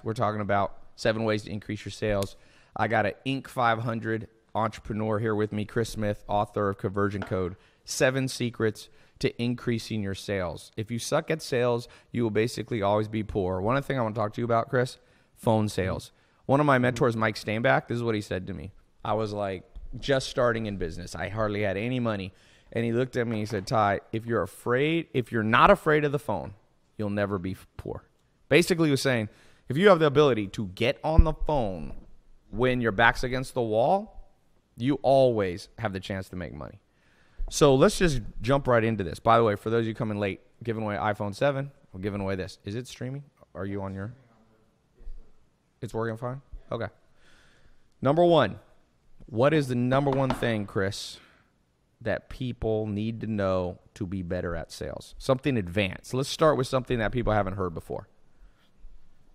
We're talking about 7 ways to increase your sales. I got an Inc. 500 entrepreneur here with me, Chris Smith, author of Conversion Code, 7 secrets to increasing your sales. If you suck at sales, you will basically always be poor. One other thing I want to talk to you about, Chris, phone sales. One of my mentors, Mike Steinbach, this is what he said to me. I was like just starting in business. I hardly had any money. And he looked at me and he said, Ty, if you're not afraid of the phone, you'll never be poor. Basically, he was saying, if you have the ability to get on the phone when your back's against the wall, you always have the chance to make money. So let's just jump right into this. By the way, for those of you coming late, giving away iPhone 7, we're giving away this. Is it streaming? Are you on your? It's working fine? Okay. Number 1, what is the number 1 thing, Chris, that people need to know to be better at sales? Something advanced. Let's start with something that people haven't heard before.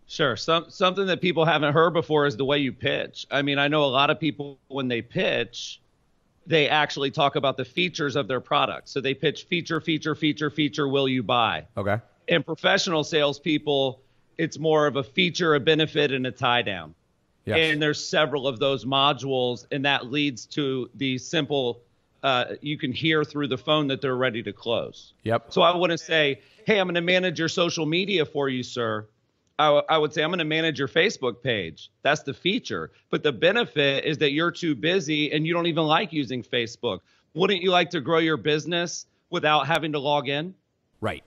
Sure. Something that people haven't heard before is the way you pitch. I mean, I know a lot of people, when they pitch, they actually talk about the features of their product. So they pitch feature, feature, feature, feature, will you buy? Okay. And professional salespeople, it's more of a feature, a benefit, and a tie down. Yes. And there's several of those modules, and that leads to the simple, you can hear through the phone that they're ready to close. Yep. So I wouldn't say, hey, I'm going to manage your social media for you, sir. I would say, I'm going to manage your Facebook page. That's the feature. But the benefit is that you're too busy and you don't even like using Facebook. Wouldn't you like to grow your business without having to log in? Right.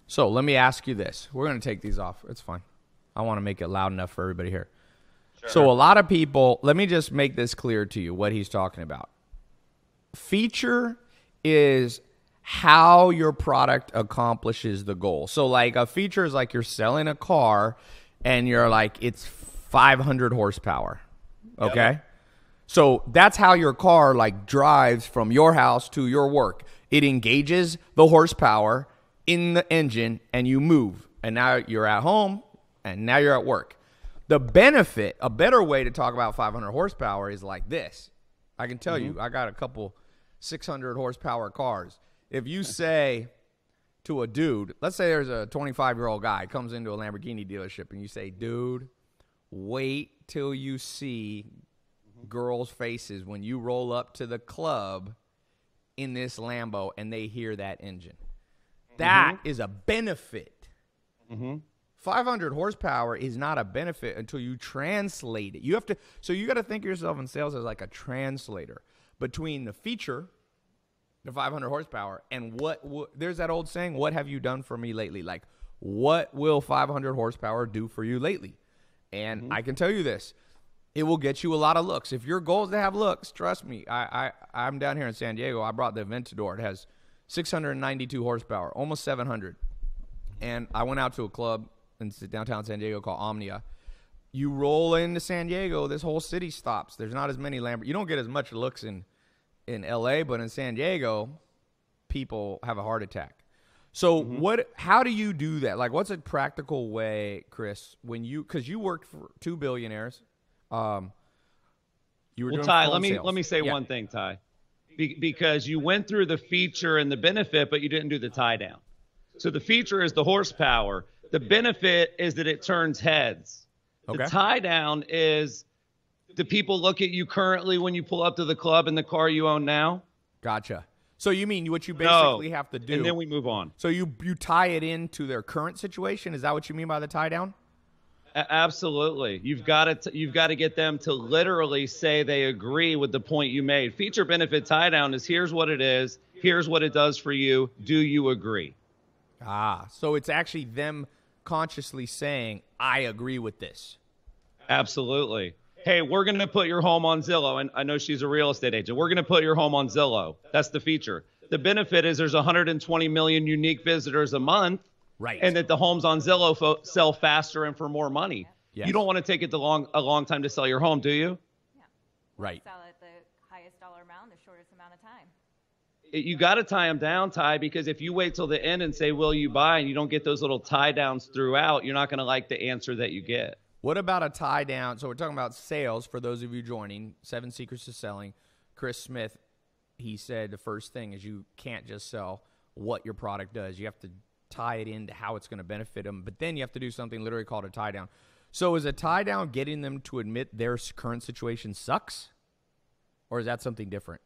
So let me ask you this. We're going to take these off. It's fine. I want to make it loud enough for everybody here. Sure. So a lot of people, let me just make this clear to you, what he's talking about. Feature is how your product accomplishes the goal. So like a feature is like you're selling a car and you're like, it's 500 horsepower. Okay. Yep. So that's how your car like drives from your house to your work. It engages the horsepower in the engine and you move. And now you're at home and now you're at work. The benefit, a better way to talk about 500 horsepower is like this. I can tell you, I got a couple 600 horsepower cars. If you say to a dude, let's say there's a 25-year-old guy comes into a Lamborghini dealership and you say, dude, wait till you see girls' faces when you roll up to the club in this Lambo and they hear that engine. That is a benefit. 500 horsepower is not a benefit until you translate it. You have to, so you got to think of yourself in sales as like a translator between the feature, the 500 horsepower, and what there's that old saying, what have you done for me lately? Like, what will 500 horsepower do for you lately? And I can tell you this, it will get you a lot of looks. If your goal is to have looks, trust me, I'm down here in San Diego. I brought the Aventador. It has 692 horsepower, almost 700. And I went out to a club in downtown San Diego called Omnia. You roll into San Diego, this whole city stops. There's not as many Lamborghinis. You don't get as much looks in LA, but in San Diego, people have a heart attack. So how do you do that? Like, what's a practical way, Chris, when because you worked for 2 billionaires. You were doing Ty, phone let me say one thing, Ty, because you went through the feature and the benefit, but you didn't do the tie down. So the feature is the horsepower. The benefit is that it turns heads. Okay. The tie down is, do people look at you currently when you pull up to the club in the car you own now? Gotcha. So you mean what you basically have to do. And then we move on. So you tie it into their current situation? Is that what you mean by the tie down? Absolutely. You've got to get them to literally say they agree with the point you made. Feature benefit tie down is, here's what it is. Here's what it does for you. Do you agree? So it's actually them consciously saying, I agree with this. Absolutely. Hey, we're going to put your home on Zillow. And I know she's a real estate agent. We're going to put your home on Zillow. That's the feature. The benefit is there's 120 million unique visitors a month. Right. And that the homes on Zillow sell faster and for more money. Yes. You don't want to take it a long time to sell your home, do you? Yeah. Right. Sell at the highest dollar amount, the shortest amount of time. You got to tie them down, Ty, because if you wait till the end and say, will you buy, and you don't get those little tie downs throughout, you're not going to like the answer that you get. What about a tie down? So we're talking about sales for those of you joining, 7 Secrets to Selling. Chris Smith, he said the first thing is you can't just sell what your product does. You have to tie it into how it's going to benefit them. But then you have to do something literally called a tie down. So is a tie down getting them to admit their current situation sucks? Or is that something different?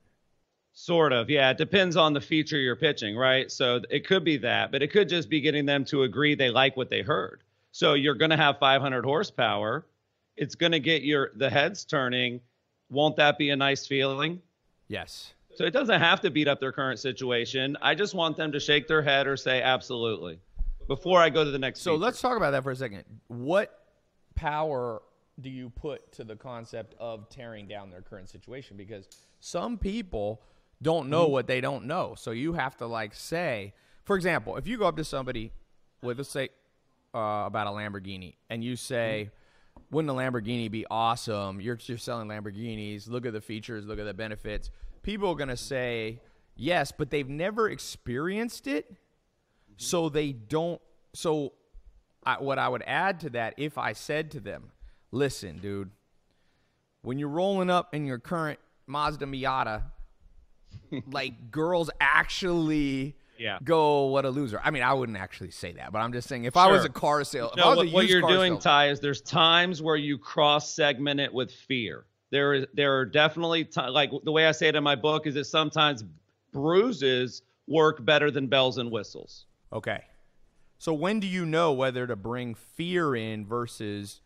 Sort of, yeah. It depends on the feature you're pitching, right? So it could be that, but it could just be getting them to agree they like what they heard. So you're going to have 500 horsepower. It's going to get the heads turning. Won't that be a nice feeling? Yes. So it doesn't have to beat up their current situation. I just want them to shake their head or say absolutely before I go to the next So feature. let's talk about that for a second. What power do you put to the concept of tearing down their current situation? Because some people don't know what they don't know. So you have to like say, for example, if you go up to somebody with, let's say, about a Lamborghini, and you say, wouldn't a Lamborghini be awesome? You're selling Lamborghinis. Look at the features. Look at the benefits. People are going to say yes, but they've never experienced it. So they don't. So what I would add to that, if I said to them, listen, dude, when you're rolling up in your current Mazda Miata, like girls actually go, what a loser. I mean, I wouldn't actually say that, but I'm just saying if I was a car sale, if I was a what used you're car doing, salesman, Ty, is there's times where you cross-segment it with fear. There are definitely like the way I say it in my book is that sometimes bruises work better than bells and whistles. Okay. So when do you know whether to bring fear in versus,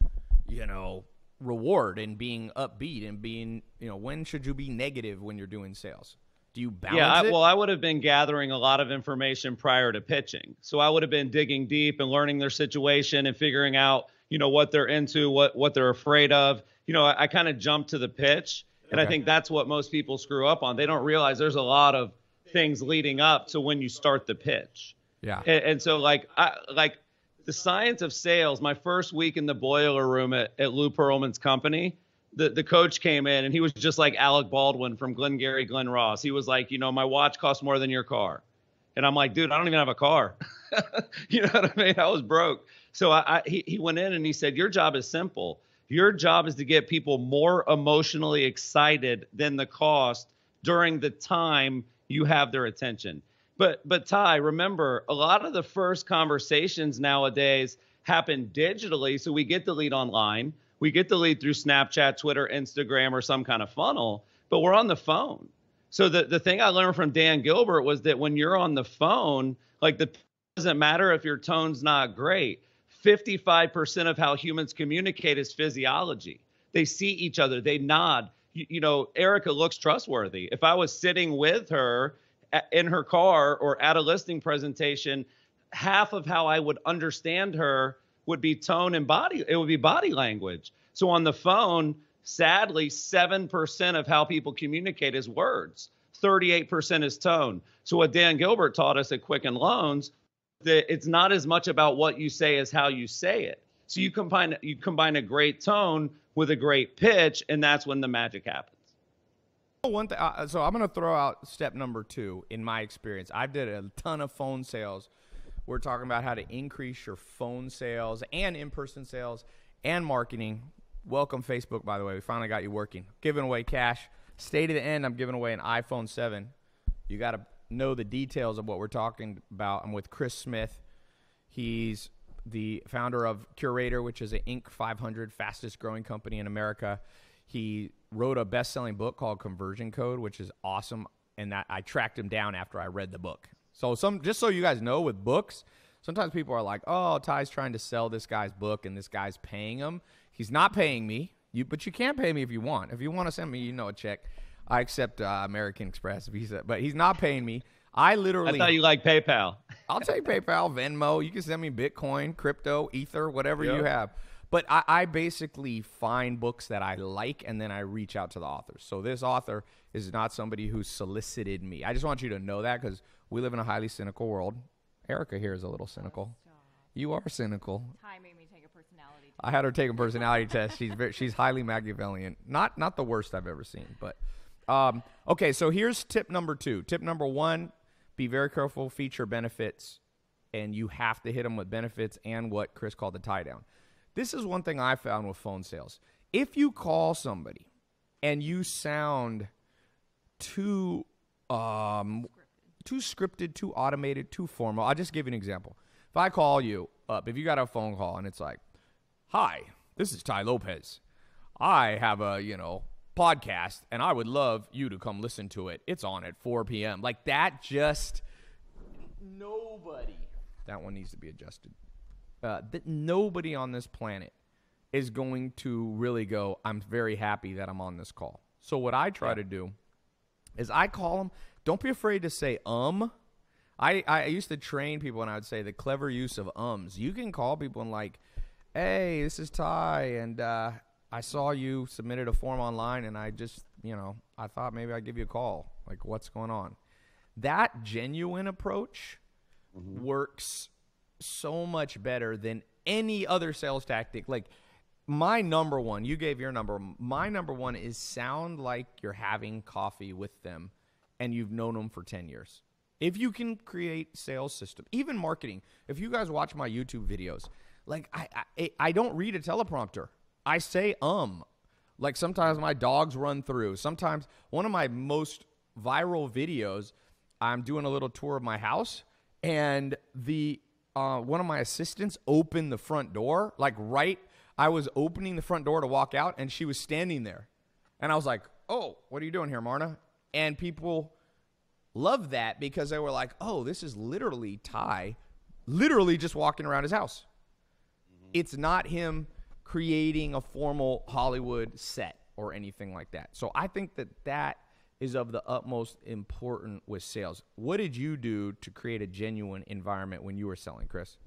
reward and being upbeat and being, when should you be negative when you're doing sales? Do you balance it? Well, I would have been gathering a lot of information prior to pitching. So I would have been digging deep and learning their situation and figuring out, what they're into, what they're afraid of. I kind of jumped to the pitch, and I think that's what most people screw up on. They don't realize there's a lot of things leading up to when you start the pitch. Yeah. And so like the science of sales, my first week in the boiler room at Lou Pearlman's company, the coach came in and he was just like Alec Baldwin from Glengarry Glen Ross. He was like, my watch costs more than your car. And I'm like, dude, I don't even have a car. You know what I mean? I was broke. So he went in and he said, your job is simple. Your job is to get people more emotionally excited than the cost during the time you have their attention. But Ty, remember, a lot of the first conversations nowadays happen digitally. So we get the lead online. We get the lead through Snapchat, Twitter, Instagram, or some kind of funnel, but we're on the phone. So the thing I learned from Dan Gilbert was that when you're on the phone, like it doesn't matter if your tone's not great. 55% of how humans communicate is physiology. They see each other. They nod. Erica looks trustworthy. If I was sitting with her in her car or at a listing presentation, half of how I would understand her would be tone and body. It would be body language. So on the phone, sadly, 7% of how people communicate is words. 38% is tone. So what Dan Gilbert taught us at Quicken Loans, that it's not as much about what you say as how you say it. So you combine a great tone with a great pitch, and that's when the magic happens. One thing, so I'm going to throw out step number 2 in my experience. I did a ton of phone sales. We're talking about how to increase your phone sales and in-person sales and marketing. Welcome, Facebook, by the way. We finally got you working. Giving away cash. Stay to the end. I'm giving away an iPhone 7. You got to know the details of what we're talking about. I'm with Chris Smith. He's the founder of Curator, which is an Inc. 500 fastest growing company in America. He wrote a best-selling book called Conversion Code, which is awesome, and that I tracked him down after I read the book. So just so you guys know, with books, sometimes people are like, oh, Ty's trying to sell this guy's book, and this guy's paying him. He's not paying me, but you can pay me if you want. If you want to send me, a check. I accept American Express, Visa, but he's not paying me. I thought you liked PayPal. I'll take PayPal, Venmo. You can send me Bitcoin, crypto, Ether, whatever you have. But I basically find books that I like, and then I reach out to the authors. So this author is not somebody who solicited me. I just want you to know that because we live in a highly cynical world. Erica here is a little cynical. You are cynical. Ty made me take a personality test. I had her take a personality test. She's highly Machiavellian. Not the worst I've ever seen. But okay, so here's tip number 2. Tip number 1, be very careful, feature benefits, and you have to hit them with benefits and what Chris called the tie down. This is one thing I found with phone sales. If you call somebody and you sound too scripted, too automated, too formal, I'll just give you an example. If I call you up, if you got a phone call and it's like, hi, this is Ty Lopez. I have a, podcast, and I would love you to come listen to it. It's on at 4 p.m. Like that just, nobody, that one needs to be adjusted. That nobody on this planet is going to really go, I'm very happy that I'm on this call. So what I try to do is I call them, don't be afraid to say I used to train people, and I would say the clever use of ums. You can call people and like, hey, this is Ty, and I saw you submitted a form online, and I just, I thought maybe I'd give you a call. Like, what's going on? That genuine approach works so much better than any other sales tactic. Like, my number one, you gave your number. My number one is sound like you're having coffee with them, and you've known them for 10 years. If you can create sales system, even marketing, if you guys watch my YouTube videos, like I don't read a teleprompter. I say Like sometimes my dogs run through. Sometimes one of my most viral videos, I'm doing a little tour of my house, and one of my assistants opened the front door, I was opening the front door to walk out, and she was standing there. And I was like, oh, what are you doing here, Marna? And people love that because they were like, oh, this is literally Ty, literally just walking around his house. It's not him creating a formal Hollywood set or anything like that. So I think that is of the utmost importance with sales. What did you do to create a genuine environment when you were selling, Chris?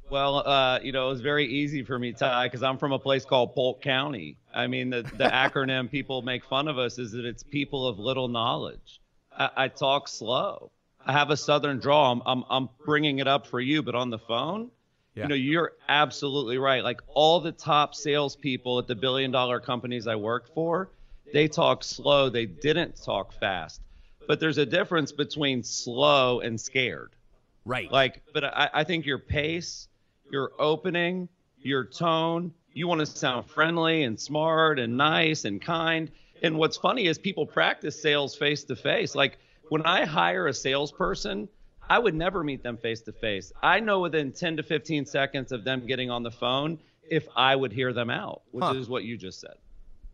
Well, it was very easy for me, Ty, because I'm from a place called Polk County. I mean, the acronym people make fun of us is that it's people of little knowledge. I talk slow. I have a Southern drawl. I'm bringing it up for you, but on the phone, you're absolutely right. Like all the top salespeople at the billion-dollar companies I worked for, they talk slow. They didn't talk fast. But there's a difference between slow and scared. Right. But I think your pace, your opening, your tone, you want to sound friendly and smart and nice and kind. And what's funny is people practice sales face to face. Like when I hire a salesperson, I would never meet them face to face. I know within 10 to 15 seconds of them getting on the phone if I would hear them out, which is what you just said.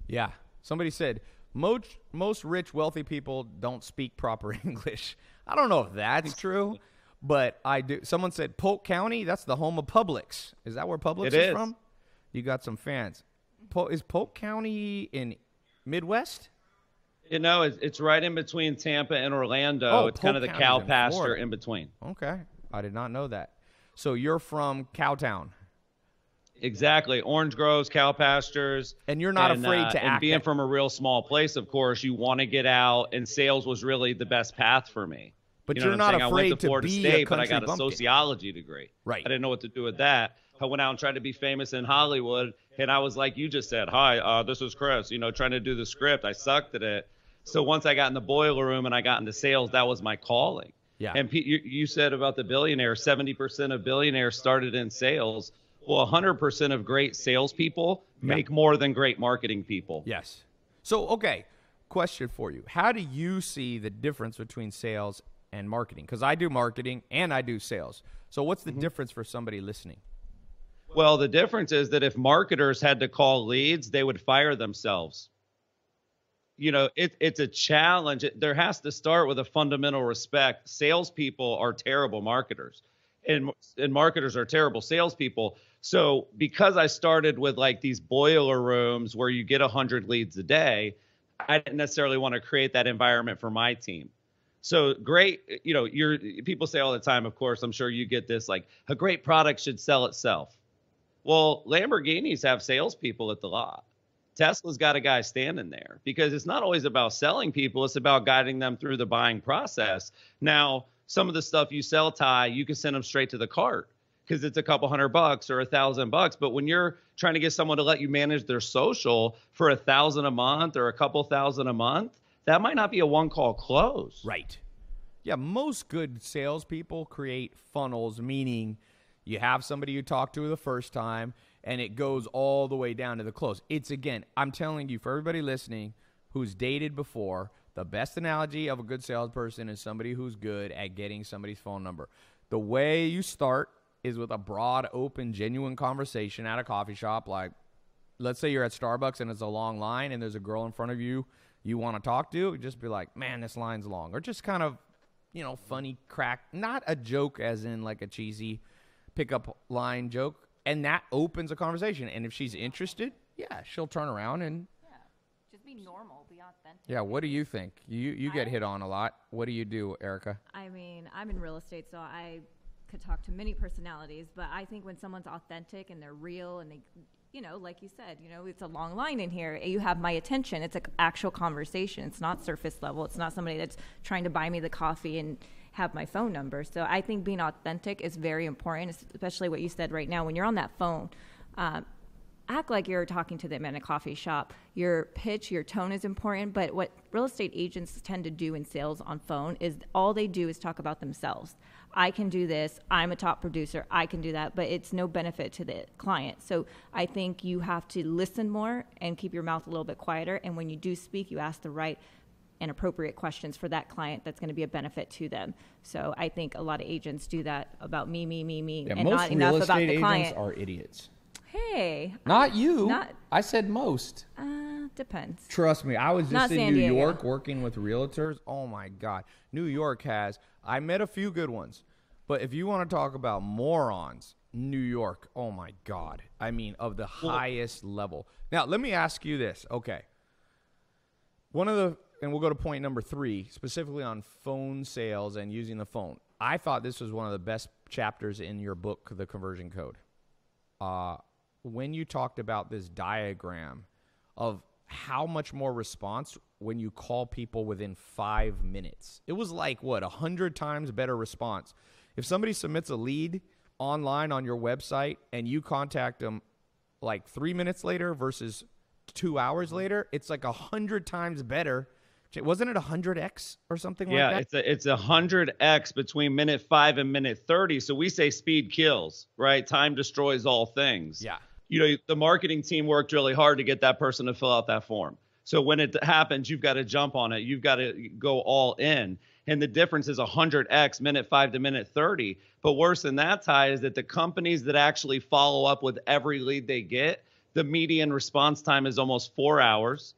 Yeah. Somebody said most rich, wealthy people don't speak proper English. I don't know if that's true, but I do. Someone said Polk County, that's the home of Publix. Is that where Publix is from? You got some fans. Is Polk County in Midwest? It's right in between Tampa and Orlando. It's kind of the cow pasture in between. Okay. I did not know that. So you're from Cowtown. Exactly. Orange groves, cow pastures. And you're not afraid to act. And being from a real small place, of course, you want to get out, and sales was really the best path for me. But you're not afraid I went to Florida be State, a but I country got a bumpkin. sociology degree. Right. I didn't know what to do with that. I went out and tried to be famous in Hollywood, and I was like you just said, hi, this is Chris, trying to do the script. I sucked at it. So once I got in the boiler room and I got into sales, that was my calling. Yeah. And you said about the billionaires, 70% of billionaires started in sales. Well, 100% of great salespeople make more than great marketing people. Yes. So, okay, question for you. How do you see the difference between sales and marketing? Because I do marketing and I do sales. So what's the difference for somebody listening? Well, the difference is that if marketers had to call leads, they would fire themselves. It's a challenge. There has to start with a fundamental respect. Salespeople are terrible marketers, and marketers are terrible salespeople. So because I started with like these boiler rooms where you get 100 leads a day, I didn't necessarily want to create that environment for my team. So great, people say all the time, of course, I'm sure you get this, like a great product should sell itself. Well, Lamborghinis have salespeople at the lot. Tesla's got a guy standing there because it's not always about selling people. It's about guiding them through the buying process. Now, some of the stuff you sell, Ty, you can send them straight to the cart because it's a couple $100 or $1,000. But when you're trying to get someone to let you manage their social for $1,000 a month or a couple thousand a month, that might not be a one-call close. Right. Yeah, most good salespeople create funnels, meaning you have somebody you talk to the first time, and it goes all the way down to the close. It's, again, I'm telling you, for everybody listening who's dated before, the best analogy of a good salesperson is somebody who's good at getting somebody's phone number. The way you start is with a broad, open, genuine conversation at a coffee shop. Like, let's say you're at Starbucks and it's a long line and there's a girl in front of you you want to talk to. Just be like, man, this line's long. Or just kind of, funny crack. Not a joke as in like a cheesy pickup line joke. And that opens a conversation. And if she's interested, yeah, she'll turn around and... Yeah, just be normal, be authentic. Yeah, what do you think? You get hit on a lot. What do you do, Erica? I mean, I'm in real estate, so I could talk to many personalities, but I think when someone's authentic and they're real and they, like you said, it's a long line in here. You have my attention. It's an actual conversation. It's not surface level. It's not somebody that's trying to buy me the coffee and have my phone number. So I think being authentic is very important, especially what you said right now. When you're on that phone, act like you're talking to them in a coffee shop. Your pitch, your tone is important, but what real estate agents tend to do in sales on phone is all they do is talk about themselves. I can do this. I'm a top producer. I can do that, but it's no benefit to the client. So I think you have to listen more and keep your mouth a little bit quieter. And when you do speak, you ask the right and appropriate questions for that client that's going to be a benefit to them. So I think a lot of agents do that about me, yeah, and most not enough real about estate the client. agents are idiots. Hey. Not you. I said most. Depends. Trust me. I was Not just in San New Diego. York working with realtors. Oh, my God. New York I met a few good ones. But if you want to talk about morons, New York, oh, my God. I mean, of the highest level. Now, let me ask you this. Okay. And we'll go to point number 3, specifically on phone sales and using the phone. I thought this was one of the best chapters in your book, The Conversion Code. When you talked about this diagram of how much more response when you call people within 5 minutes. It was like, 100 times better response. If somebody submits a lead online on your website and you contact them like 3 minutes later versus 2 hours later, it's like 100 times better. Wasn't it 100x or something like that? Yeah, it's 100x between minute 5 and minute 30. So we say speed kills, right? Time destroys all things. Yeah. The marketing team worked really hard to get that person to fill out that form. So when it happens, you've got to jump on it. You've got to go all in. And the difference is 100x, minute 5 to minute 30. But worse than that, Ty, is that the companies that actually follow up with every lead they get, the median response time is almost 4 hours.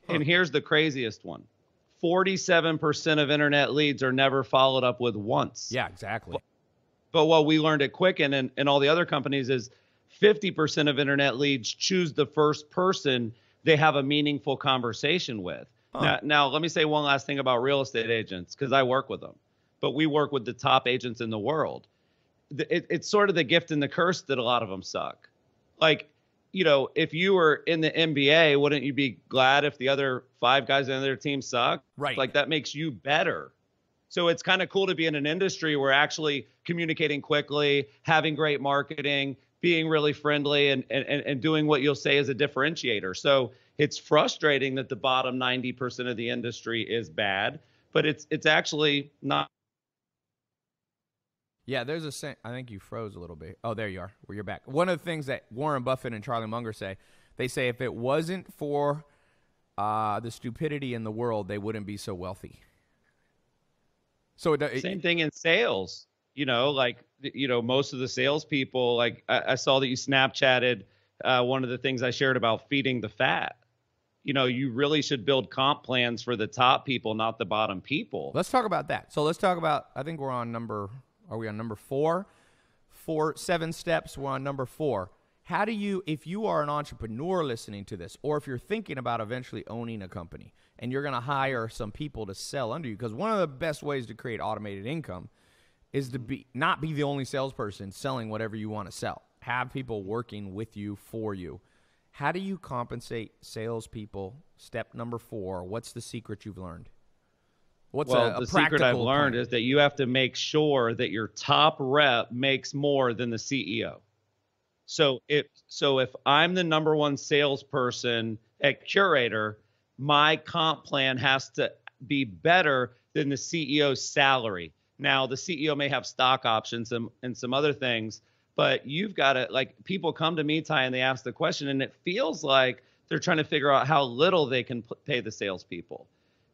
Huh. And here's the craziest one. 47% of internet leads are never followed up with once. Yeah, exactly. But what we learned at Quicken and all the other companies is 50% of internet leads choose the first person they have a meaningful conversation with. Huh. Now, let me say one last thing about real estate agents, because I work with them. But we work with the top agents in the world. It's sort of the gift and the curse that a lot of them suck. Like, if you were in the NBA, wouldn't you be glad if the other 5 guys on their team suck? Right. Like, that makes you better. So it's kind of cool to be in an industry where actually communicating quickly, having great marketing, being really friendly, and doing what you'll say is a differentiator. So it's frustrating that the bottom 90% of the industry is bad, but it's actually not. Yeah, there's I think you froze a little bit. Oh, there you are. Well, you're back. One of the things that Warren Buffett and Charlie Munger say, they say if it wasn't for the stupidity in the world, they wouldn't be so wealthy. So same thing in sales. Most of the salespeople, like I saw that you Snapchatted one of the things I shared about feeding the fat. You really should build comp plans for the top people, not the bottom people. Let's talk about that. So let's talk about, I think are we on number 4? 7 steps, we're on number 4. How do you, if you are an entrepreneur listening to this, or if you're thinking about eventually owning a company and you're going to hire some people to sell under you, because one of the best ways to create automated income is to not be the only salesperson selling whatever you want to sell. Have people working with you, for you. How do you compensate salespeople? Step number 4. What's the secret you've learned? The secret I've learned is that you have to make sure that your top rep makes more than the CEO. So if I'm the number 1 salesperson at Curator, my comp plan has to be better than the CEO's salary. Now, the CEO may have stock options and some other things, but you've got to, like, people come to me, Ty, and they ask the question, and it feels like they're trying to figure out how little they can pay the salespeople.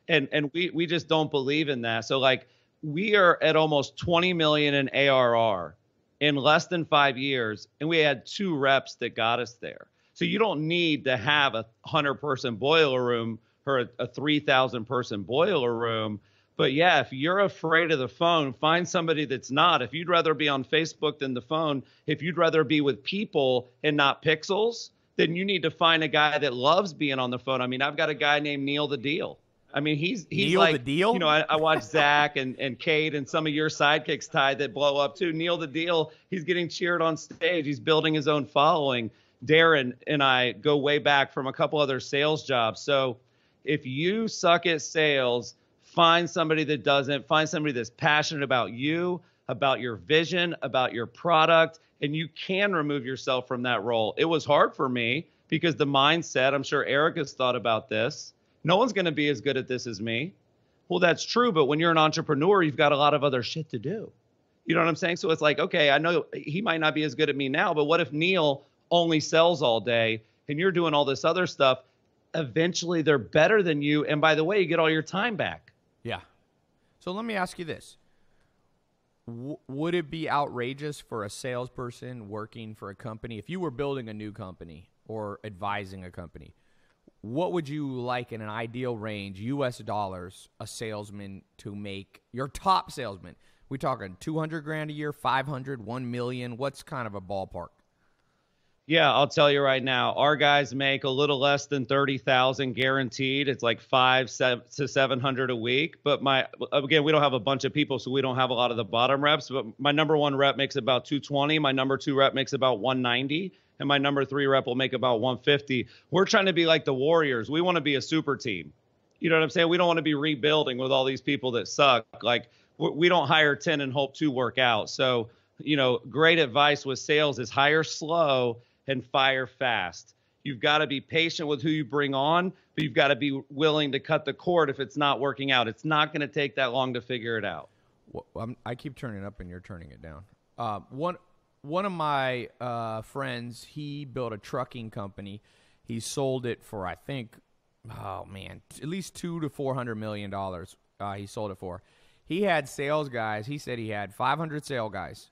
And we just don't believe in that. So, like, we are at almost 20 million in ARR. in less than 5 years, and we had 2 reps that got us there. So you don't need to have a 100-person boiler room or a 3,000-person boiler room. But yeah, if you're afraid of the phone, find somebody that's not. If you'd rather be on Facebook than the phone, if you'd rather be with people and not pixels, then you need to find a guy that loves being on the phone. I mean, I've got a guy named Neil the Deal. I mean, he's Neil like, the Deal? you know, I watch Zach and Kate and some of your sidekicks, Ty, that blow up too. Neil the Deal, he's getting cheered on stage. He's building his own following. Darren and I go way back from a couple other sales jobs. So if you suck at sales, find somebody that doesn't. Find somebody that's passionate about you, about your vision, about your product, and you can remove yourself from that role. It was hard for me because the mindset, I'm sure Eric has thought about this, no one's going to be as good at this as me. Well, that's true, but when you're an entrepreneur, you've got a lot of other shit to do. You know what I'm saying? So it's like, okay, I know he might not be as good at me now, but what if Neil only sells all day and you're doing all this other stuff? Eventually they're better than you. And by the way, you get all your time back. Yeah. So let me ask you this. Would it be outrageous for a salesperson working for a company, if you were building a new company or advising a company, what would you like in an ideal range, US dollars, a salesman to make, your top salesman? We talking 200 grand a year, 500, 1 million? What's kind of a ballpark? Yeah, I'll tell you right now, our guys make a little less than 30,000 guaranteed. It's like 500 to 700 a week. But again, we don't have a bunch of people, so we don't have a lot of the bottom reps. But my number 1 rep makes about 220. My number 2 rep makes about 190. And my number 3 rep will make about 150. We're trying to be like the Warriors. We want to be a super team. You know what I'm saying? We don't want to be rebuilding with all these people that suck. Like, we don't hire 10 and hope 2 work out. So, you know, great advice with sales is hire slow and fire fast. You've got to be patient with who you bring on, but you've got to be willing to cut the cord if it's not working out. It's not going to take that long to figure it out. Well, I keep turning it up and you're turning it down. One of my friends, he built a trucking company. He sold it for, I think, at least $200 to $400 million. He sold it for. He had sales guys. He said he had 500 sales guys.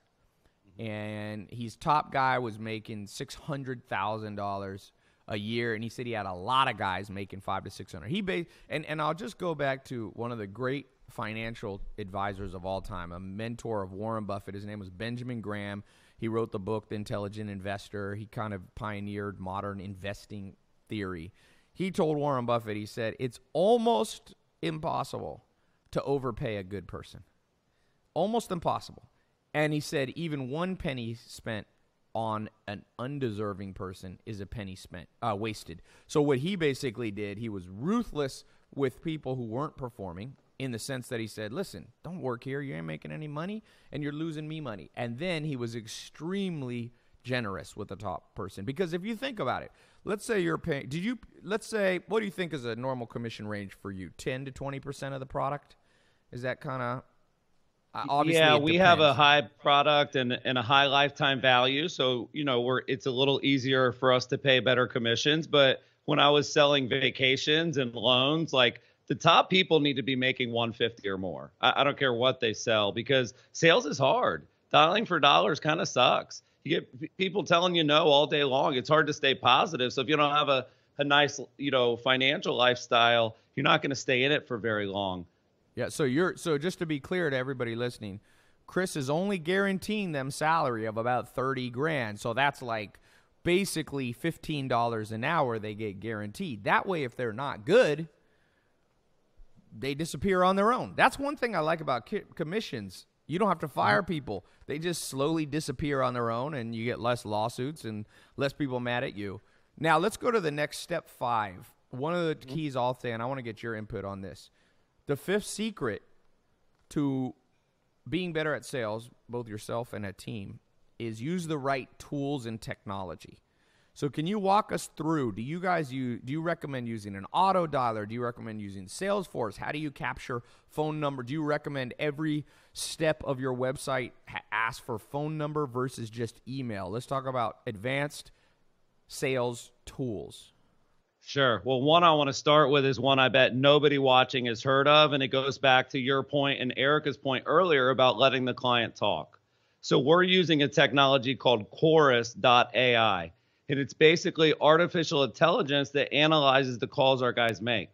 And his top guy was making $600,000 a year, and he said he had a lot of guys making $500 to $600. And I'll just go back to one of the great financial advisors of all time, a mentor of Warren Buffett. His name was Benjamin Graham. He wrote the book The Intelligent Investor. He kind of pioneered modern investing theory. He told Warren Buffett, he said, it's almost impossible to overpay a good person. Almost impossible. And he said even 1 penny spent on an undeserving person is a penny spent, wasted. So what he basically did, he was ruthless with people who weren't performing, in the sense that he said, listen, don't work here. You ain't making any money, and you're losing me money. And then he was extremely generous with the top person. Because if you think about it, let's say you're paying, what do you think is a normal commission range for you? 10 to 20% of the product? Is that kind of... Obviously, yeah, we have a high product and a high lifetime value. So, you know, it's a little easier for us to pay better commissions. But when I was selling vacations and loans, like, the top people need to be making 150 or more. I don't care what they sell, because sales is hard. Dialing for dollars kind of sucks. You get people telling you no all day long. It's hard to stay positive. So if you don't have a nice, you know, financial lifestyle, you're not going to stay in it for very long. Yeah, so just to be clear to everybody listening, Chris is only guaranteeing them salary of about 30 grand. So that's like basically $15 an hour they get guaranteed. That way, if they're not good, they disappear on their own. That's one thing I like about commissions. You don't have to fire people. They just slowly disappear on their own, and you get less lawsuits and less people mad at you. Now, let's go to the next step 5. One of the keys I'll say, and I want to get your input on this. The 5th secret to being better at sales, both yourself and a team, is use the right tools and technology. So can you walk us through, do you recommend using an auto dialer? Do you recommend using Salesforce? How do you capture phone number? Do you recommend every step of your website ask for phone number versus just email? Let's talk about advanced sales tools. Sure. Well, one I want to start with is one I bet nobody watching has heard of, and it goes back to your point and Erica's point earlier about letting the client talk. So we're using a technology called chorus.ai. And it's basically artificial intelligence that analyzes the calls our guys make.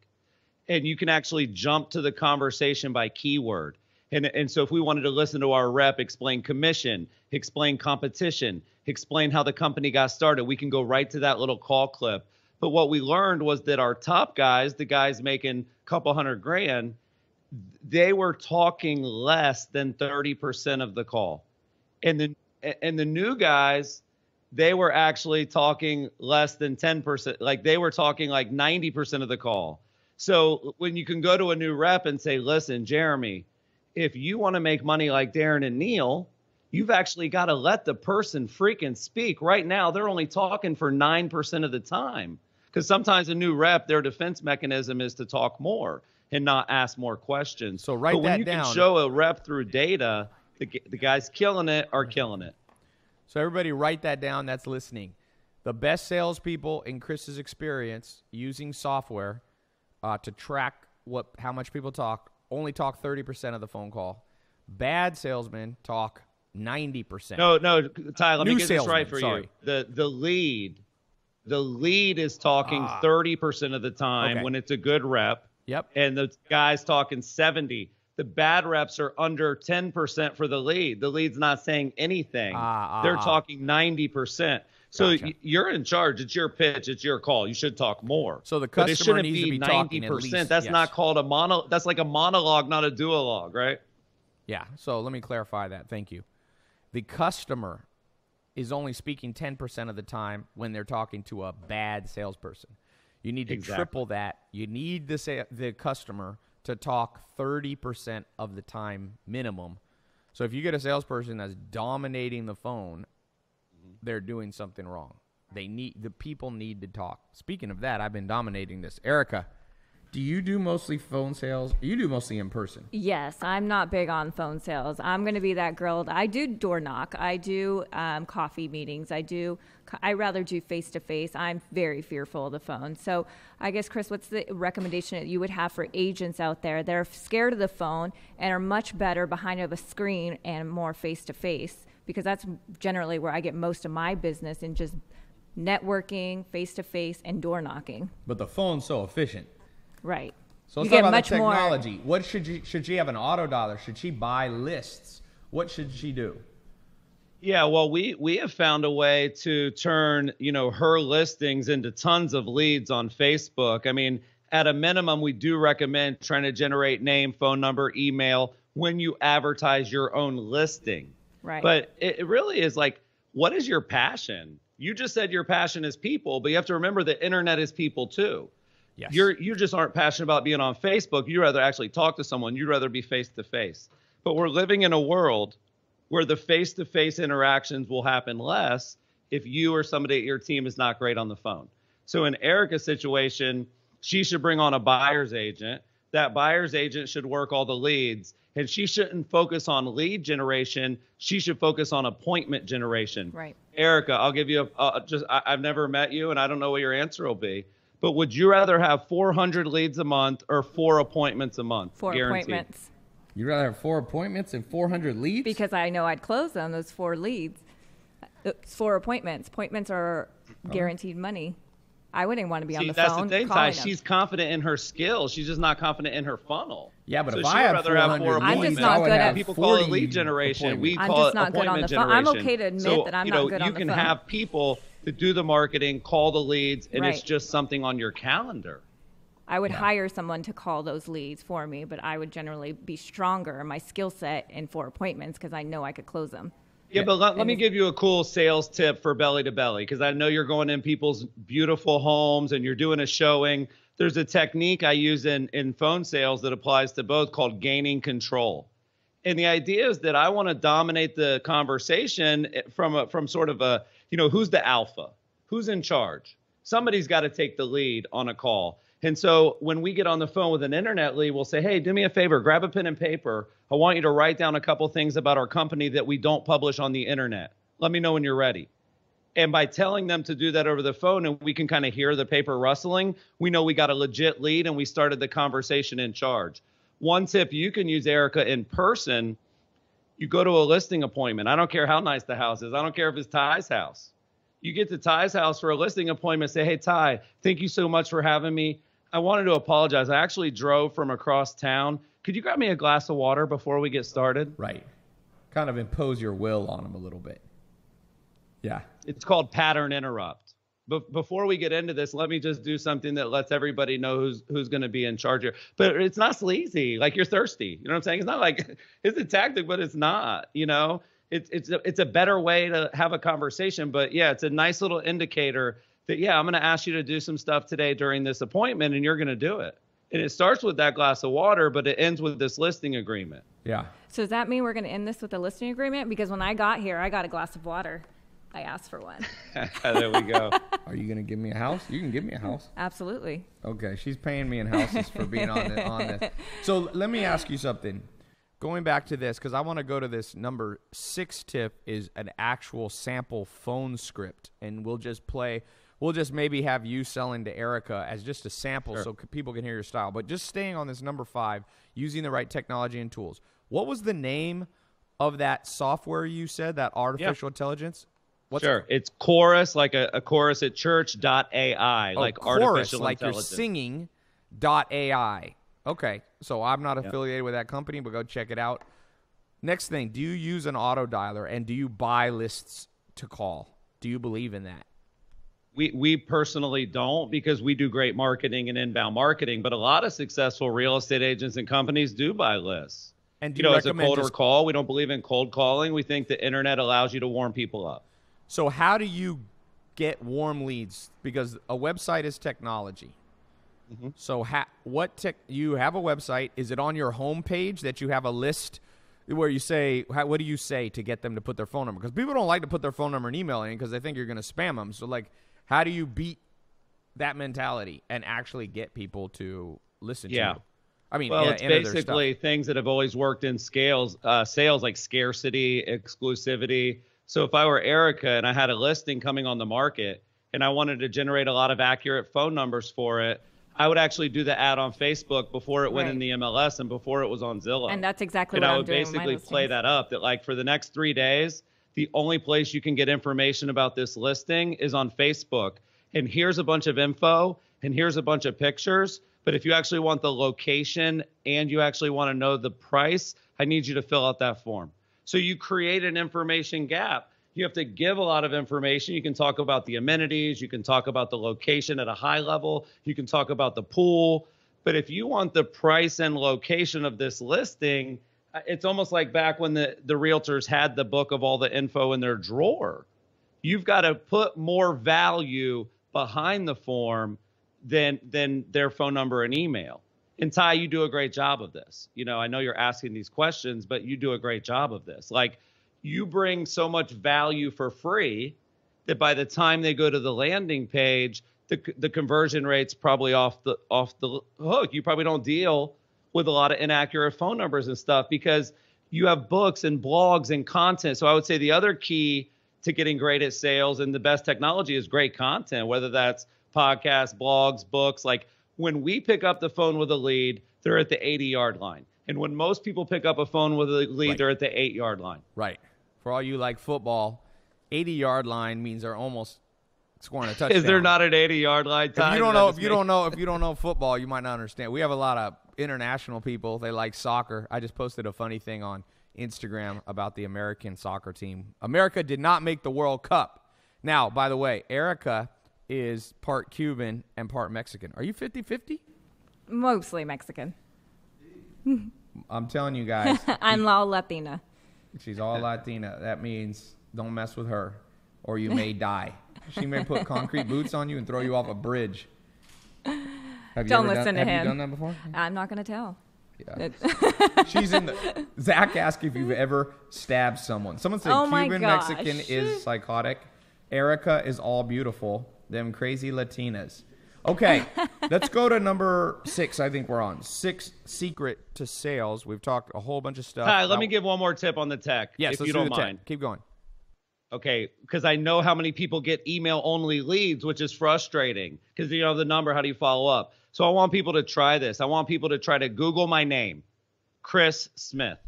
And you can actually jump to the conversation by keyword. And so if we wanted to listen to our rep explain commission, explain competition, explain how the company got started, we can go right to that little call clip. But what we learned was that our top guys, the guys making a couple $100,000, they were talking less than 30% of the call. And the new guys, they were actually talking less than 10%. Like they were talking like 90% of the call. So when you can go to a new rep and say, listen, Jeremy, if you want to make money like Darren and Neil, you've actually got to let the person freaking speak. Right now, they're only talking for 9% of the time. Because sometimes a new rep, their defense mechanism is to talk more and not ask more questions. So write that down. But when you can show a rep through data, the guys killing it are killing it. So everybody write that down that's listening. The best salespeople in Chris's experience using software to track how much people talk only talk 30% of the phone call. Bad salesmen talk 90%. No, Ty, let me get this right for you. The lead is talking 30% of the time when it's a good rep. Yep. And the guy's talking 70. The bad reps are under 10% for the lead. The lead's not saying anything. They're talking 90%. So Gotcha. You're in charge. It's your pitch. It's your call. You should talk more. So the customer but it needs to be 90%. talking at least. That's not called a mono. That's like a monologue, not a duologue, right? Yeah. So let me clarify that. Thank you. The customer is only speaking 10% of the time when they're talking to a bad salesperson. You need to triple that. You need the customer to talk 30% of the time minimum. So if you get a salesperson that's dominating the phone, they're doing something wrong. The people need to talk. Speaking of that, I've been dominating this. Erica, do you do mostly phone sales? You do mostly in person. Yes, I'm not big on phone sales. I'm going to be that girl. I do door knock. I do coffee meetings. I rather do face-to-face. I'm very fearful of the phone. So I guess, Chris, what's the recommendation that you would have for agents out there that are scared of the phone and are much better behind a screen and more face-to-face? Because that's generally where I get most of my business, in just networking, face-to-face, and door knocking. But the phone's so efficient. Right. So let's talk about the technology. What should she have an auto dialer? Should she buy lists? What should she do? Yeah, well, we have found a way to turn, her listings into tons of leads on Facebook. I mean, at a minimum, we do recommend trying to generate name, phone number, email when you advertise your own listing. Right. But it really is like, what is your passion? You just said your passion is people, but you have to remember the internet is people too. Yes. You just aren't passionate about being on Facebook. You'd rather actually talk to someone. You'd rather be face-to-face. But we're living in a world where the face-to-face interactions will happen less if you or somebody at your team is not great on the phone. So in Erica's situation, she should bring on a buyer's agent. That buyer's agent should work all the leads. And she shouldn't focus on lead generation. She should focus on appointment generation. Right. Erica, I'll give you I've never met you, and I don't know what your answer will be. But would you rather have 400 leads a month or 4 appointments a month? 4 guaranteed? appointments. You'd rather have 4 appointments and 400 leads? Because I know I'd close them, those 4 leads. 4 appointments. Appointments are guaranteed money. I wouldn't want to be on the phone. That's the thing, Ty. She's confident in her skills. She's just not confident in her funnel. Yeah, but if I had 400 I'm just not good at people call it lead generation. We call it appointment generation. I'm okay to admit that I'm not good on the phone. You can have people that do the marketing, call the leads, and it's just something on your calendar. I would hire someone to call those leads for me, but I would generally be stronger in my skill set in 4 appointments because I know I could close them. Yeah, but let me give you a cool sales tip for belly to belly, because I know you're going in people's beautiful homes and you're doing a showing. There's a technique I use in phone sales that applies to both called gaining control. And the idea is that I want to dominate the conversation from sort of a, who's the alpha? Who's in charge? Somebody's got to take the lead on a call. And so when we get on the phone with an internet lead, we'll say, hey, do me a favor, grab a pen and paper. I want you to write down a couple things about our company that we don't publish on the internet. Let me know when you're ready. And by telling them to do that over the phone, and we can kind of hear the paper rustling, we know we got a legit lead and we started the conversation in charge. One tip you can use, Erica, in person You go to a listing appointment. I don't care how nice the house is. I don't care if it's Ty's house. You get to Ty's house for a listing appointment, say, hey, Ty, thank you so much for having me. I wanted to apologize. I actually drove from across town. Could you grab me a glass of water before we get started? Right. Kind of impose your will on them a little bit. Yeah. It's called pattern interrupt. But before we get into this, let me just do something that lets everybody know who's going to be in charge here. But it's not sleazy. Like, you're thirsty. You know what I'm saying? It's not like it's a tactic, but it's not, you know. It's a better way to have a conversation. But yeah, it's a nice little indicator that, yeah, I'm going to ask you to do some stuff today during this appointment, and you're going to do it. And it starts with that glass of water, but it ends with this listing agreement. Yeah. So does that mean we're going to end this with a listing agreement? Because when I got here, I got a glass of water. I asked for one. There we go. Are you going to give me a house? You can give me a house. Absolutely. Okay. She's paying me in houses for being on this. So let me ask you something. Going back to this, because I want to go to this number 6 tip is an actual sample phone script. And we'll just maybe have you selling to Erica as just a sample so people can hear your style. But just staying on this number 5, using the right technology and tools. What was the name of that software you said, that artificial intelligence? It's chorus, like a chorus at church.ai, like chorus, artificial like intelligence. you're singing .ai. Okay, so I'm not affiliated with that company, but go check it out. Next thing, do you use an auto dialer, and do you buy lists to call? Do you believe in that? We personally don't, because we do great marketing and inbound marketing, but a lot of successful real estate agents and companies do buy lists. And do you as a cold or call, we don't believe in cold calling. We think the internet allows you to warm people up. So how do you get warm leads? Because a website is technology. Mm-hmm. So you have a website. Is it on your home page that you have a list where you say, what do you say to get them to put their phone number? Because people don't like to put their phone number and email in because they think you're going to spam them. So, like, how do you beat that mentality and actually get people to listen to you? I mean, it's basically things that have always worked in sales, like scarcity, exclusivity. So if I were Erica and I had a listing coming on the market and I wanted to generate a lot of accurate phone numbers for it, I would actually do the ad on Facebook before it went in the MLS and before it was on Zillow. And that's exactly what I'm doing. And I would basically play that up, that like for the next 3 days, the only place you can get information about this listing is on Facebook. And here's a bunch of info and here's a bunch of pictures. But if you actually want the location and you actually want to know the price, I need you to fill out that form. So you create an information gap. You have to give a lot of information. You can talk about the amenities. You can talk about the location at a high level. You can talk about the pool. But if you want the price and location of this listing, it's almost like back when the realtors had the book of all the info in their drawer. You've got to put more value behind the form than their phone number and email. And Ty, you do a great job of this. You know, I know you're asking these questions, but you do a great job of this. Like, you bring so much value for free that by the time they go to the landing page, the conversion rate's probably off the hook. You probably don't deal with a lot of inaccurate phone numbers and stuff because you have books and blogs and content. So I would say the other key to getting great at sales and the best technology is great content, whether that's podcasts, blogs, books. Like, when we pick up the phone with a lead, they're at the 80-yard line. And when most people pick up a phone with a lead, they're at the 8-yard line. Right. For all you like football, 80-yard line means they're almost scoring a touchdown. Is there not an 80-yard line time? If you don't know football, you might not understand. We have a lot of international people. They like soccer. I just posted a funny thing on Instagram about the American soccer team. America did not make the World Cup. Now, by the way, Erica is part Cuban and part Mexican. Are you 50-50? Mostly Mexican. I'm telling you guys. I'm all Latina. She's all Latina. That means don't mess with her or you may die. She may put concrete boots on you and throw you off a bridge. Don't listen to him. Have you done that before? I'm not going to tell. Yeah. She's in the... Zach asked if you've ever stabbed someone. Someone said Cuban Mexican is psychotic. Erica is all beautiful. Them crazy Latinas. Okay, let's go to number 6. I think we're on 6 secret to sales. We've talked a whole bunch of stuff. Hi, let me give one more tip on the tech, yes, if you don't mind. Keep going. Okay, because I know how many people get email-only leads, which is frustrating because you know the number. How do you follow up? So I want people to try this. I want people to try to Google my name, Chris Smith.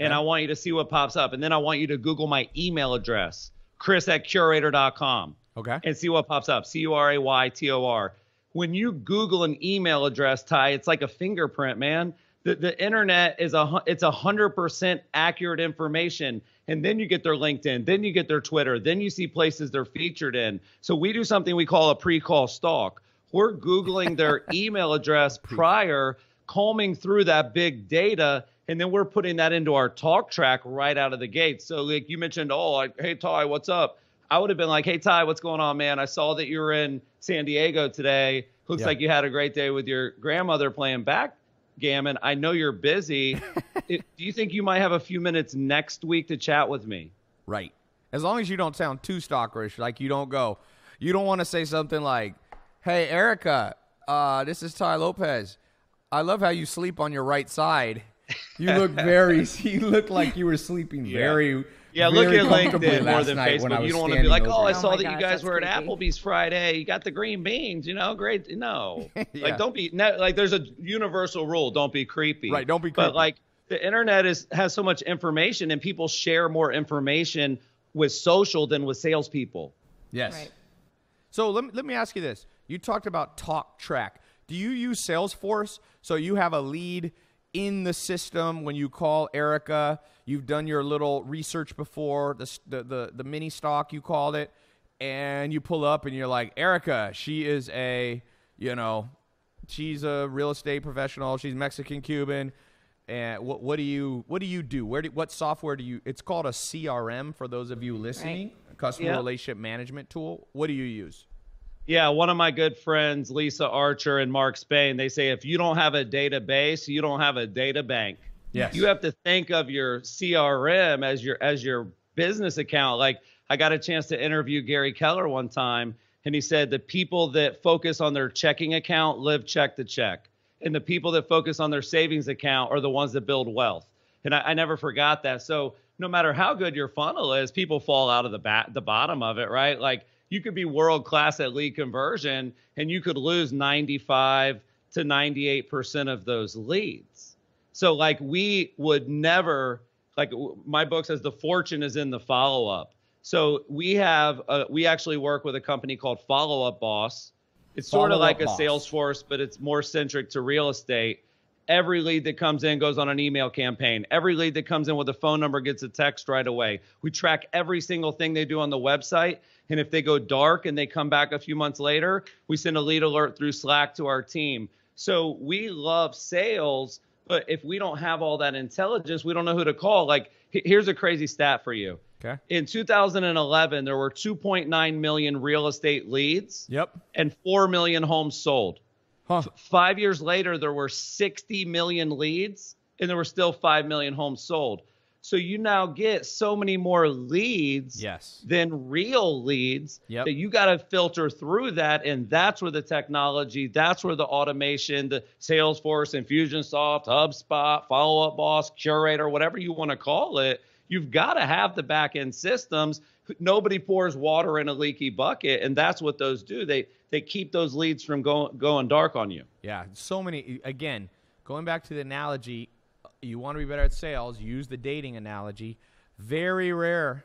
and I want you to see what pops up. And then I want you to Google my email address, chris@curator.com. Okay. And see what pops up, CURAYTOR. When you Google an email address, Ty, it's like a fingerprint, man. The internet is it's 100% accurate information. And then you get their LinkedIn, then you get their Twitter, then you see places they're featured in. So we do something we call a pre-call stalk. We're Googling their email address prior, combing through that big data, and then we're putting that into our talk track right out of the gate. So like you mentioned, hey, Ty, what's up? I would have been like, hey, Ty, what's going on, man? I saw that you were in San Diego today. Looks like you had a great day with your grandmother playing backgammon. I know you're busy. Do you think you might have a few minutes next week to chat with me? Right. As long as you don't sound too stalkerish, like you don't want to say something like, hey, Erica, this is Ty Lopez. I love how you sleep on your right side. You look you look like you were sleeping very look at LinkedIn more than Facebook. You don't want to be like, I saw that you guys were at Applebee's Friday. You got the green beans, great. No. Like, don't be, like, there's a universal rule. Don't be creepy. Right, don't be creepy. But, like, the internet has so much information, and people share more information with social than with salespeople. Yes. Right. So let me ask you this. You talked about talk track. Do you use Salesforce so you have a lead in the system when you call Erica? You've done your little research before, the mini stock, you called it, and you pull up and you're like, Erica, she is she's a real estate professional. She's Mexican Cuban. And what do you do? What software do you? It's called a CRM for those of you listening, customer relationship management tool. What do you use? Yeah, one of my good friends, Lisa Archer and Mark Spain, they say if you don't have a database, you don't have a data bank. Yes. You have to think of your CRM as your business account. Like, I got a chance to interview Gary Keller one time, and he said the people that focus on their checking account live check to check. And the people that focus on their savings account are the ones that build wealth. And I never forgot that. So no matter how good your funnel is, people fall out of the bottom of it, right? Like, you could be world-class at lead conversion, and you could lose 95 to 98% of those leads. So, like, we would never, like, my book says the fortune is in the follow-up. So we actually work with a company called Follow-Up Boss. It's sort of like a Salesforce, but it's more centric to real estate. Every lead that comes in goes on an email campaign. Every lead that comes in with a phone number gets a text right away. We track every single thing they do on the website. And if they go dark and they come back a few months later, we send a lead alert through Slack to our team. So we love sales, but if we don't have all that intelligence, we don't know who to call. Like, here's a crazy stat for you. Okay. In 2011, there were 2.9 million real estate leads. Yep. And 4 million homes sold. Huh. 5 years later, there were 60 million leads, and there were still 5 million homes sold. So you now get so many more leads than real leads that you got to filter through that. And that's where the technology, that's where the automation, the Salesforce, Infusionsoft, HubSpot, Follow-Up Boss, Curator, whatever you want to call it, you've got to have the back-end systems. Nobody pours water in a leaky bucket, and that's what those do. They keep those leads from going dark on you. Yeah, so many. Again, going back to the analogy, you want to be better at sales, use the dating analogy. Very rare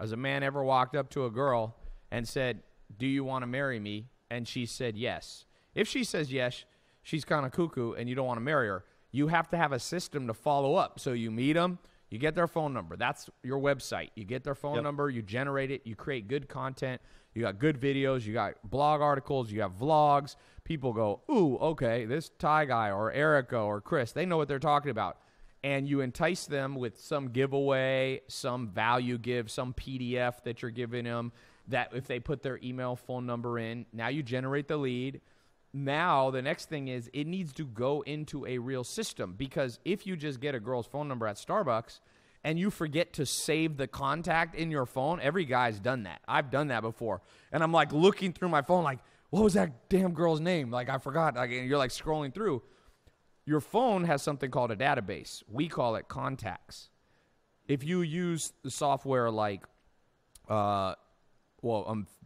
has a man ever walked up to a girl and said, do you want to marry me? And she said yes. If she says yes, she's kind of cuckoo and you don't want to marry her. You have to have a system to follow up. So you meet them. You get their phone number. That's your website. You get their phone number. You generate it. You create good content. You got good videos. You got blog articles. You have vlogs. People go, ooh, okay, this Ty guy or Erica or Chris, they know what they're talking about. And you entice them with some giveaway, some value give, some PDF that you're giving them that if they put their email, phone number in, now you generate the lead. Now, the next thing is it needs to go into a real system, because if you just get a girl's phone number at Starbucks and you forget to save the contact in your phone, every guy's done that. I've done that before. And I'm like looking through my phone like, what was that damn girl's name? Like, I forgot. Like, and you're like scrolling through. Your phone has something called a database. We call it contacts. If you use the software like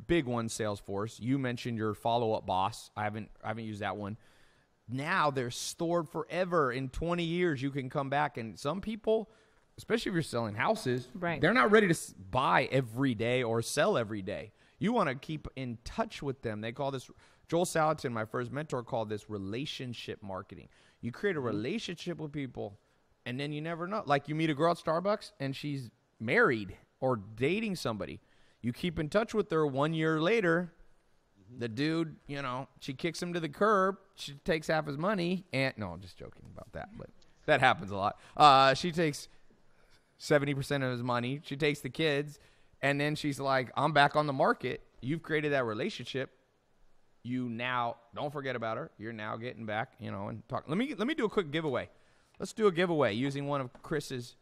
big one, Salesforce. You mentioned your Follow-Up Boss. I haven't used that one. Now they're stored forever. In 20 years, you can come back, and some people especially if you're selling houses, Right. they're not ready to buy every day or sell every day. You want to keep in touch with them. They call this, Joel Salatin, my first mentor, called this relationship marketing. You create a relationship with people, and then you never know. Like you meet a girl at Starbucks, and she's married or dating somebody. You keep in touch with her 1 year later. The dude, you know, she kicks him to the curb. She takes half his money. And no, I'm just joking about that, but that happens a lot. She takes 70% of his money. She takes the kids, and then she's like, I'm back on the market. You've created that relationship. You now don't forget about her. You're now getting back, you know, and talk. Let me do a quick giveaway. Let's do a giveaway using one of Chris's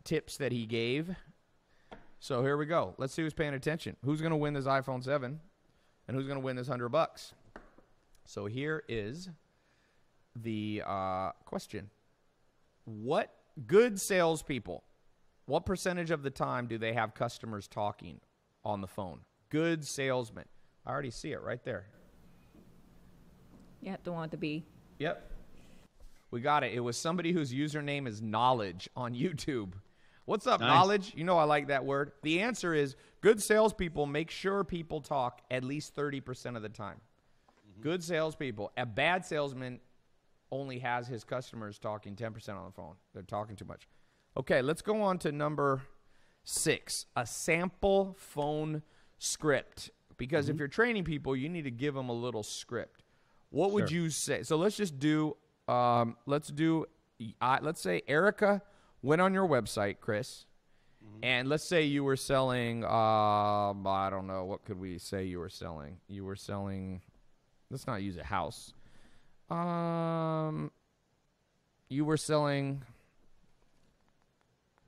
tips that he gave. So here we go. Let's see who's paying attention. Who's going to win this iPhone 7 and who's going to win this $100? So here is the question. What good salespeople, what percentage of the time do they have customers talking on the phone? Good salesmen. I already see it right there. Yeah, the one with the B. Yep. We got it. It was somebody whose username is Knowledge on YouTube. What's up, Nice. Knowledge? You know I like that word. The answer is good salespeople make sure people talk at least 30% of the time. Good salespeople. A bad salesman only has his customers talking 10% on the phone. They're talking too much. Okay, let's go on to number 6, a sample phone script. Because if you're training people, you need to give them a little script. What would you say? So let's just do, let's say Erica went on your website, Chris, and let's say you were selling, I don't know, what could we say you were selling? You were selling, let's not use a house. You were selling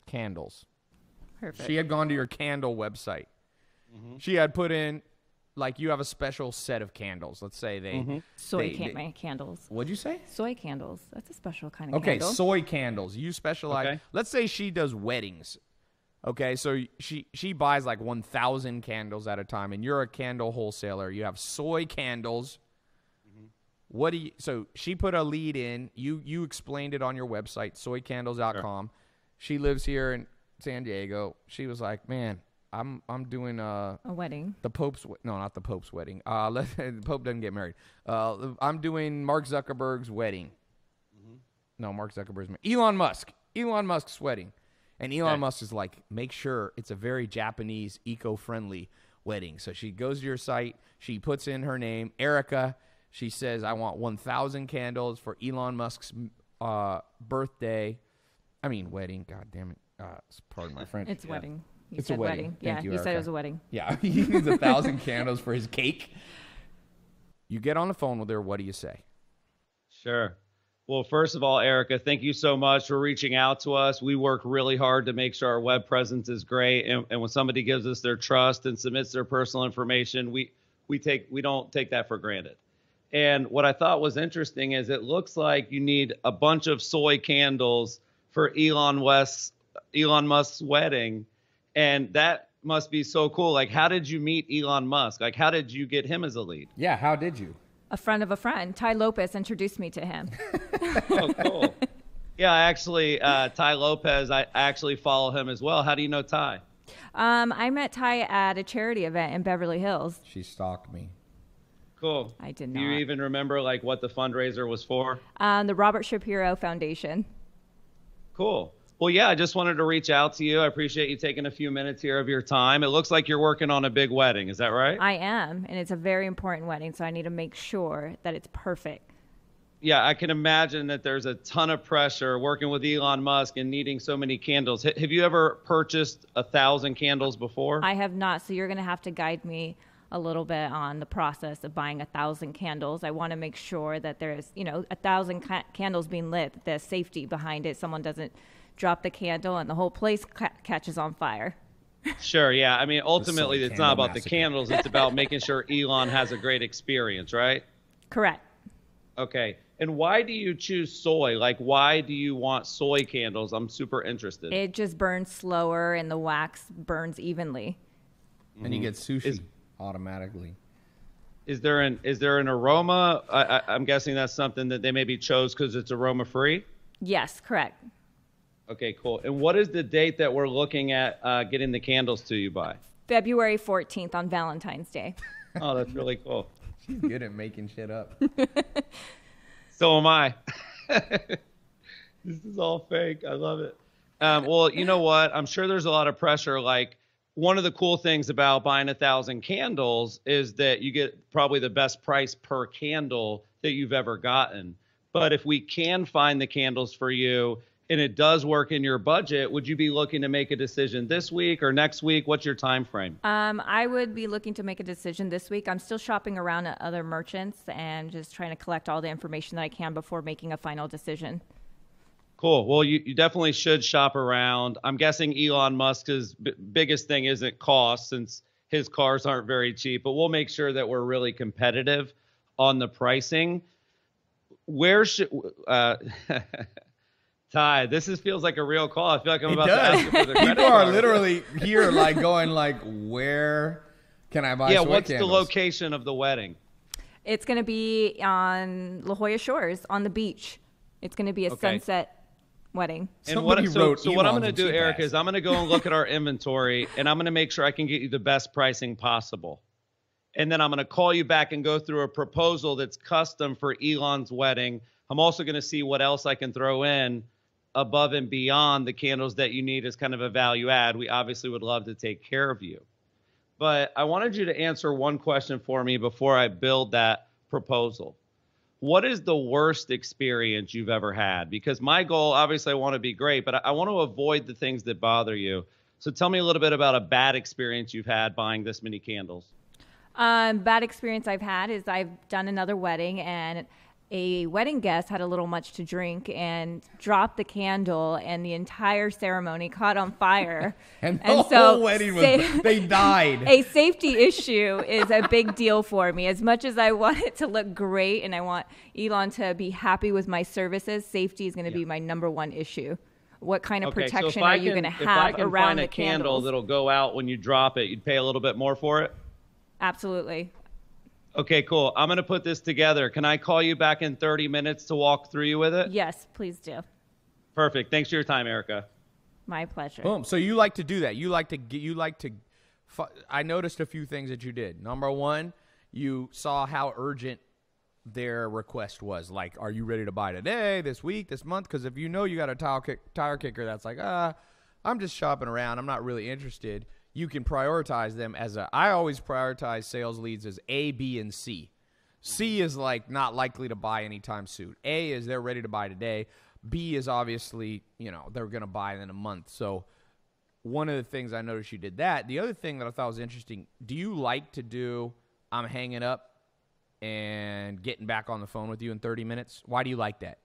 candles. Perfect. She had gone to your candle website. She had put in, like, you have a special set of candles. Let's say they... Candles. What'd you say? Soy candles. That's a special kind of Okay, candle. soy candles. You specialize. Okay. Let's say she does weddings. Okay, so she buys like 1,000 candles at a time, and you're a candle wholesaler. You have soy candles. What do you? So she put a lead in. You explained it on your website, soycandles.com. She lives here in San Diego. She was like, man, I'm doing a wedding. the Pope's no, not the Pope's wedding. The Pope doesn't get married. I'm doing Mark Zuckerberg's wedding. No, Mark Zuckerberg's Elon Musk. Elon Musk's wedding. And Elon Musk is like, make sure it's a very Japanese, eco-friendly wedding. So she goes to your site. She puts in her name, Erica. She says, I want 1,000 candles for Elon Musk's birthday. I mean, wedding. God damn it. Pardon my French. It's wedding. You It's said a wedding. Yeah, Thank you, you said Erica. it was a wedding. Yeah, he needs 1,000 candles for his cake. You get on the phone with her. What do you say? Sure. Well, first of all, Erica, thank you so much for reaching out to us. We work really hard to make sure our web presence is great. And when somebody gives us their trust and submits their personal information, we don't take that for granted. And what I thought was interesting is it looks like you need a bunch of soy candles for Elon Musk's wedding. And that must be so cool. Like, how did you meet Elon Musk? Like, how did you get him as a lead? Yeah, how did you? A friend of a friend, Ty Lopez, introduced me to him. Oh, cool. Yeah, actually, Ty Lopez, I actually follow him as well. How do you know Ty? I met Ty at a charity event in Beverly Hills. She stalked me. Cool. I did Do you not. even remember like what the fundraiser was for? The Robert Shapiro Foundation. Cool. Well, yeah, I just wanted to reach out to you. I appreciate you taking a few minutes here of your time. It looks like you're working on a big wedding. Is that right? I am, and it's a very important wedding, so I need to make sure that it's perfect. Yeah, I can imagine that there's a ton of pressure working with Elon Musk and needing so many candles. Have you ever purchased 1,000 candles before? I have not, so you're going to have to guide me a little bit on the process of buying 1,000 candles. I want to make sure that there's, 1,000 candles being lit, there's safety behind it. Someone doesn't drop the candle and the whole place catches on fire. Sure, yeah. I mean, ultimately, soy it's not candle about the massacre. candles. It's about making sure Elon has a great experience, right? Correct. Okay. And why do you choose soy? Like, why do you want soy candles? I'm super interested. It just burns slower and the wax burns evenly. And you get sushi automatically. Is there an aroma? I'm guessing that's something that they maybe chose because it's aroma free. Yes, correct. Okay, cool. And what is the date that we're looking at getting the candles to you by? February 14th on Valentine's Day. Oh, that's really cool. She's good at making shit up. So am I. This is all fake. I love it. Well, you know what? I'm sure there's a lot of pressure. Like, one of the cool things about buying 1,000 candles is that you get probably the best price per candle that you've ever gotten. But if we can find the candles for you and it does work in your budget, would you be looking to make a decision this week or next week? What's your time frame? I would be looking to make a decision this week. I'm still shopping around at other merchants and just trying to collect all the information that I can before making a final decision. Cool. Well, you definitely should shop around. I'm guessing Elon Musk's biggest thing isn't cost, since his cars aren't very cheap, but we'll make sure that we're really competitive on the pricing. Where should Ty, feels like a real call. I feel like I'm about to ask you for the credit People are card. literally here like going like, where can I buy some what's candles? the location of the wedding? It's going to be on La Jolla Shores on the beach. It's going to be a sunset wedding. And what I'm going to do, cheap Eric, ass. is I'm going to go and look at our inventory, and I'm going to make sure I can get you the best pricing possible. And then I'm going to call you back and go through a proposal that's custom for Elon's wedding. I'm also going to see what else I can throw in above and beyond the candles that you need as kind of a value add. We obviously would love to take care of you. But I wanted you to answer one question for me before I build that proposal. What is the worst experience you've ever had? Because my goal, obviously, I want to be great, but I want to avoid the things that bother you. So tell me a little bit about a bad experience you've had buying this many candles. Bad experience I've had is I've done another wedding, and a wedding guest had a little much to drink and dropped the candle, and the entire ceremony caught on fire. and the whole wedding they died. A safety issue is a big deal for me. As much as I want it to look great and I want Elon to be happy with my services, safety is going to be my number one issue. What kind of protection are you going to have if I can around find the a candle candles? that'll go out when you drop it, you'd pay a little bit more for it? Absolutely. Okay, cool. I'm going to put this together. Can I call you back in 30 minutes to walk through you with it? Yes, please do. Perfect. Thanks for your time, Erica. My pleasure. Boom. So you like to do that. I noticed a few things that you did. Number one, you saw how urgent their request was. Like, are you ready to buy today, this week, this month? Because if you know you got a tire kicker that's like, I'm just shopping around, I'm not really interested, you can prioritize them I always prioritize sales leads as A, B, and C. C is like not likely to buy anytime soon. A is they're ready to buy today. B is obviously, they're going to buy in a month. So one of the things I noticed you did that. The other thing that I thought was interesting, do you like to do, I'm hanging up and getting back on the phone with you in 30 minutes? Why do you like that?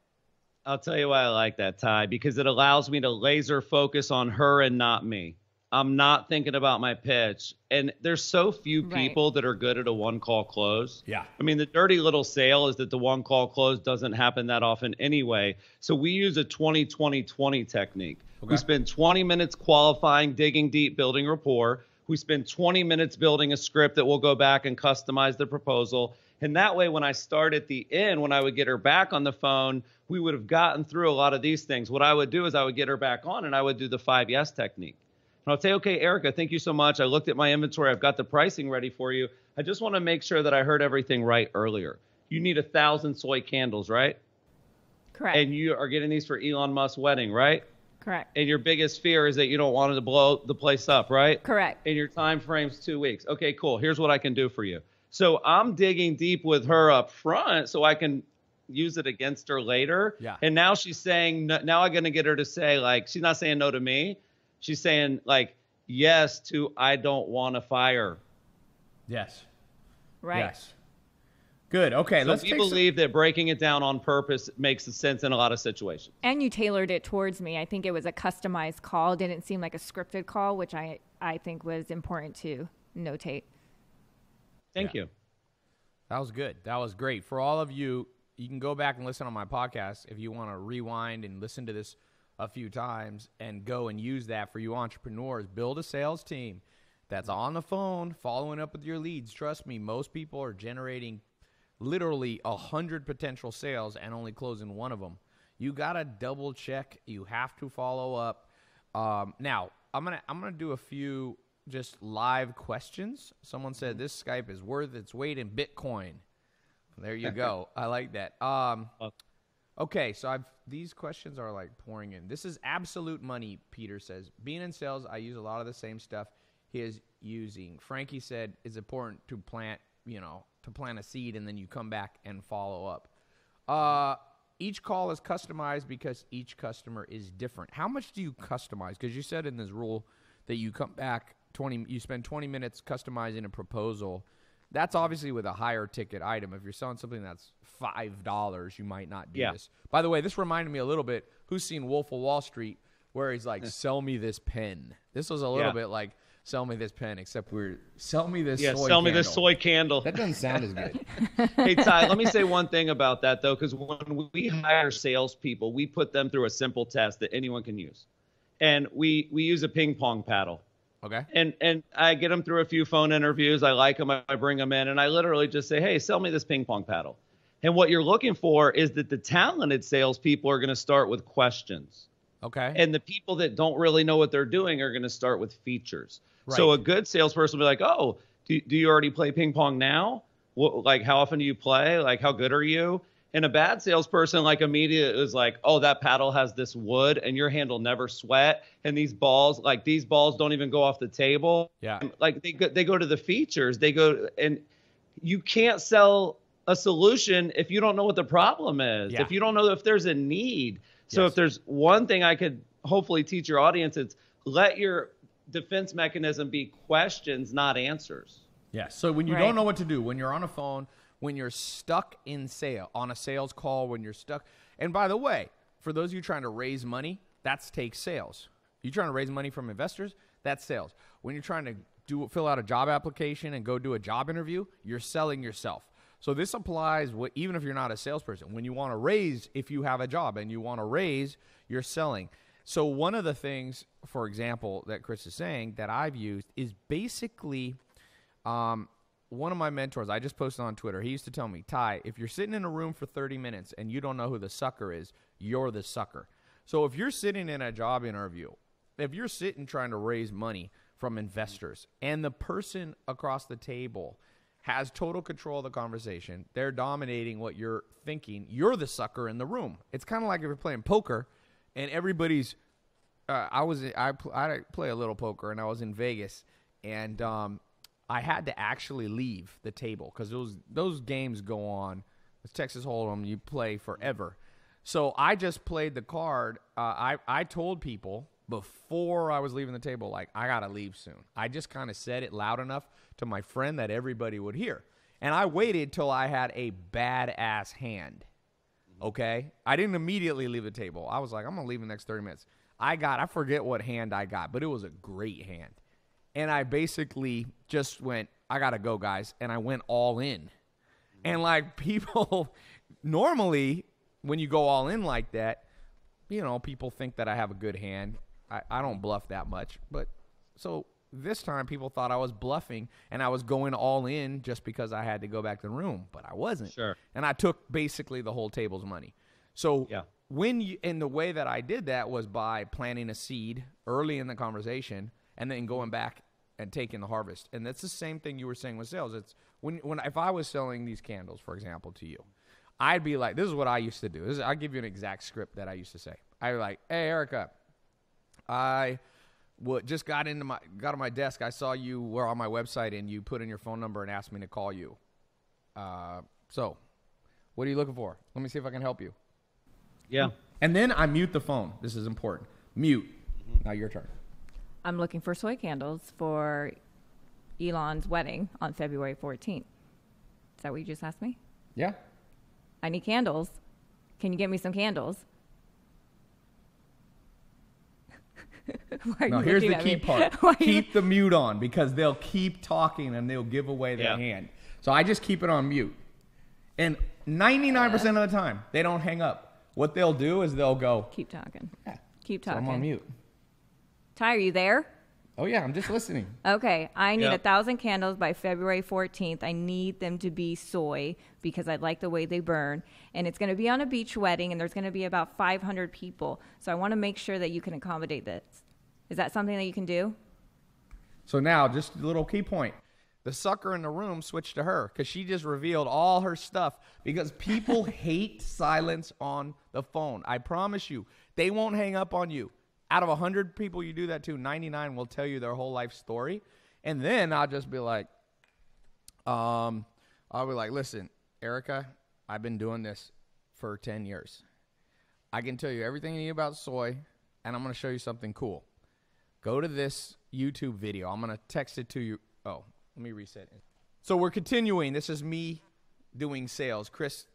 I'll tell you why I like that, Ty, because it allows me to laser focus on her and not me. I'm not thinking about my pitch. And there's so few people that are good at a one-call close. Yeah. I mean, the dirty little sale is that the one-call close doesn't happen that often anyway. So we use a 20-20-20 technique. Okay. We spend 20 minutes qualifying, digging deep, building rapport. We spend 20 minutes building a script that we'll go back and customize the proposal. And that way, when I start at the end, when I would get her back on the phone, we would have gotten through a lot of these things. What I would do is I would get her back on and I would do the 5 yes technique. And I'll say, okay, Erica, thank you so much. I looked at my inventory. I've got the pricing ready for you. I just want to make sure that I heard everything right earlier. You need 1,000 soy candles, right? Correct. And you are getting these for Elon Musk's wedding, right? Correct. And your biggest fear is that you don't want it to blow the place up, right? Correct. And your time frame's 2 weeks. Okay, cool. Here's what I can do for you. So I'm digging deep with her up front so I can use it against her later. Yeah. And now she's saying, now I'm going to get her to say, like, she's not saying no to me. She's saying, like, yes to I don't want to fire. Yes. Right. Yes. Good. Okay. So we believe that breaking it down on purpose makes sense in a lot of situations. And you tailored it towards me. I think it was a customized call. It didn't seem like a scripted call, which I think was important to notate. Thank you. That was good. That was great. For all of you, you can go back and listen on my podcast if you want to rewind and listen to this a few times and go and use that for you entrepreneurs. Build a sales team that's on the phone, following up with your leads. Trust me, most people are generating literally 100 potential sales and only closing one of them. You got to double check. You have to follow up. Now, I'm gonna do a few just live questions. Someone said this Skype is worth its weight in Bitcoin. There you go. I like that. Okay, so these questions are like pouring in. This is absolute money, Peter says. Being in sales, I use a lot of the same stuff he is using. Frankie said it's important to plant a seed and then you come back and follow up. Each call is customized because each customer is different. How much do you customize? Because you said in this rule that you come back you spend 20 minutes customizing a proposal. That's obviously with a higher ticket item. If you're selling something that's $5, you might not do this. By the way, this reminded me a little bit, who's seen Wolf of Wall Street, where he's like, sell me this pen. This was a little bit like, sell me this pen, except sell me this soy candle. Sell me this soy candle. That doesn't sound as good. Hey, Ty, let me say one thing about that, though, because when we hire salespeople, we put them through a simple test that anyone can use. And we use a ping pong paddle. Okay. And I get them through a few phone interviews. I like them. I bring them in, and I literally just say, hey, sell me this ping pong paddle. And what you're looking for is that the talented salespeople are going to start with questions. Okay. And the people that don't really know what they're doing are going to start with features. Right. So a good salesperson will be like, oh, do you already play ping pong now? Like, how often do you play? Like, how good are you? And a bad salesperson, like, immediately is like, oh, that paddle has this wood and your handle never sweat. And these balls don't even go off the table. Yeah. And, like, they go to the features. And you can't sell a solution if you don't know what the problem is, if you don't know if there's a need. So if there's one thing I could hopefully teach your audience, it's let your defense mechanism be questions, not answers. Yeah. So when you don't know what to do, when you're on a phone, when you're stuck on a sales call, when you're stuck. And by the way, for those of you trying to raise money, that takes sales. You're trying to raise money from investors, that's sales. When you're trying to fill out a job application and go do a job interview, you're selling yourself. So this applies even if you're not a salesperson. When you want to raise, if you have a job and you want to raise, you're selling. So one of the things, for example, that Chris is saying that I've used is basically one of my mentors, I just posted on Twitter, he used to tell me, Ty, if you're sitting in a room for 30 minutes and you don't know who the sucker is, you're the sucker. So if you're sitting in a job interview, if you're sitting trying to raise money from investors and the person across the table has total control of the conversation, they're dominating what you're thinking, you're the sucker in the room. It's kind of like if you're playing poker and everybody's I play a little poker and I was in Vegas and I had to actually leave the table because those games go on. It's Texas Hold'em. You play forever. So I just played the card. I told people before I was leaving the table, like, I got to leave soon. I just kind of said it loud enough to my friend that everybody would hear. And I waited till I had a badass hand. Okay? I didn't immediately leave the table. I was like, I'm going to leave in the next 30 minutes. I forget what hand I got, but it was a great hand. And I basically just went, I got to go, guys. And I went all in. And like people, normally when you go all in like that, people think that I have a good hand. I don't bluff that much. But so this time people thought I was bluffing and I was going all in just because I had to go back to the room. But I wasn't. Sure. And I took basically the whole table's money. So and the way that I did that was by planting a seed early in the conversation and then going back and taking the harvest. And that's the same thing you were saying with sales. It's if I was selling these candles, for example, to you, I'd be like, this is what I used to do. I'll give you an exact script that I used to say. I'd be like, hey, Erica, I just got on my desk. I saw you were on my website and you put in your phone number and asked me to call you. So what are you looking for? Let me see if I can help you. Yeah. And then I mute the phone. This is important. Mute. Now your turn. I'm looking for soy candles for Elon's wedding on February 14th. Is that what you just asked me? Yeah. I need candles. Can you get me some candles? Now, here's the key part. Keep the mute on because they'll keep talking and they'll give away their hand. So I just keep it on mute. And 99% of the time, they don't hang up. What they'll do is they'll go, keep talking. Yeah. Keep So talking. I'm on mute. Ty, are you there? Oh, yeah, I'm just listening. Okay, I need Yep. 1,000 candles by February 14th. I need them to be soy because I like the way they burn. And it's going to be on a beach wedding, and there's going to be about 500 people. So I want to make sure that you can accommodate this. Is that something that you can do? So now, just a little key point. The sucker in the room switched to her because she just revealed all her stuff because people hate silence on the phone. I promise you, they won't hang up on you. Out of 100 people you do that to, 99 will tell you their whole life story. And then I'll just be like, listen, Erica, I've been doing this for 10 years. I can tell you everything you need about soy, and I'm going to show you something cool. Go to this YouTube video. I'm going to text it to you. Oh, let me reset it. So we're continuing. This is me doing sales. Chris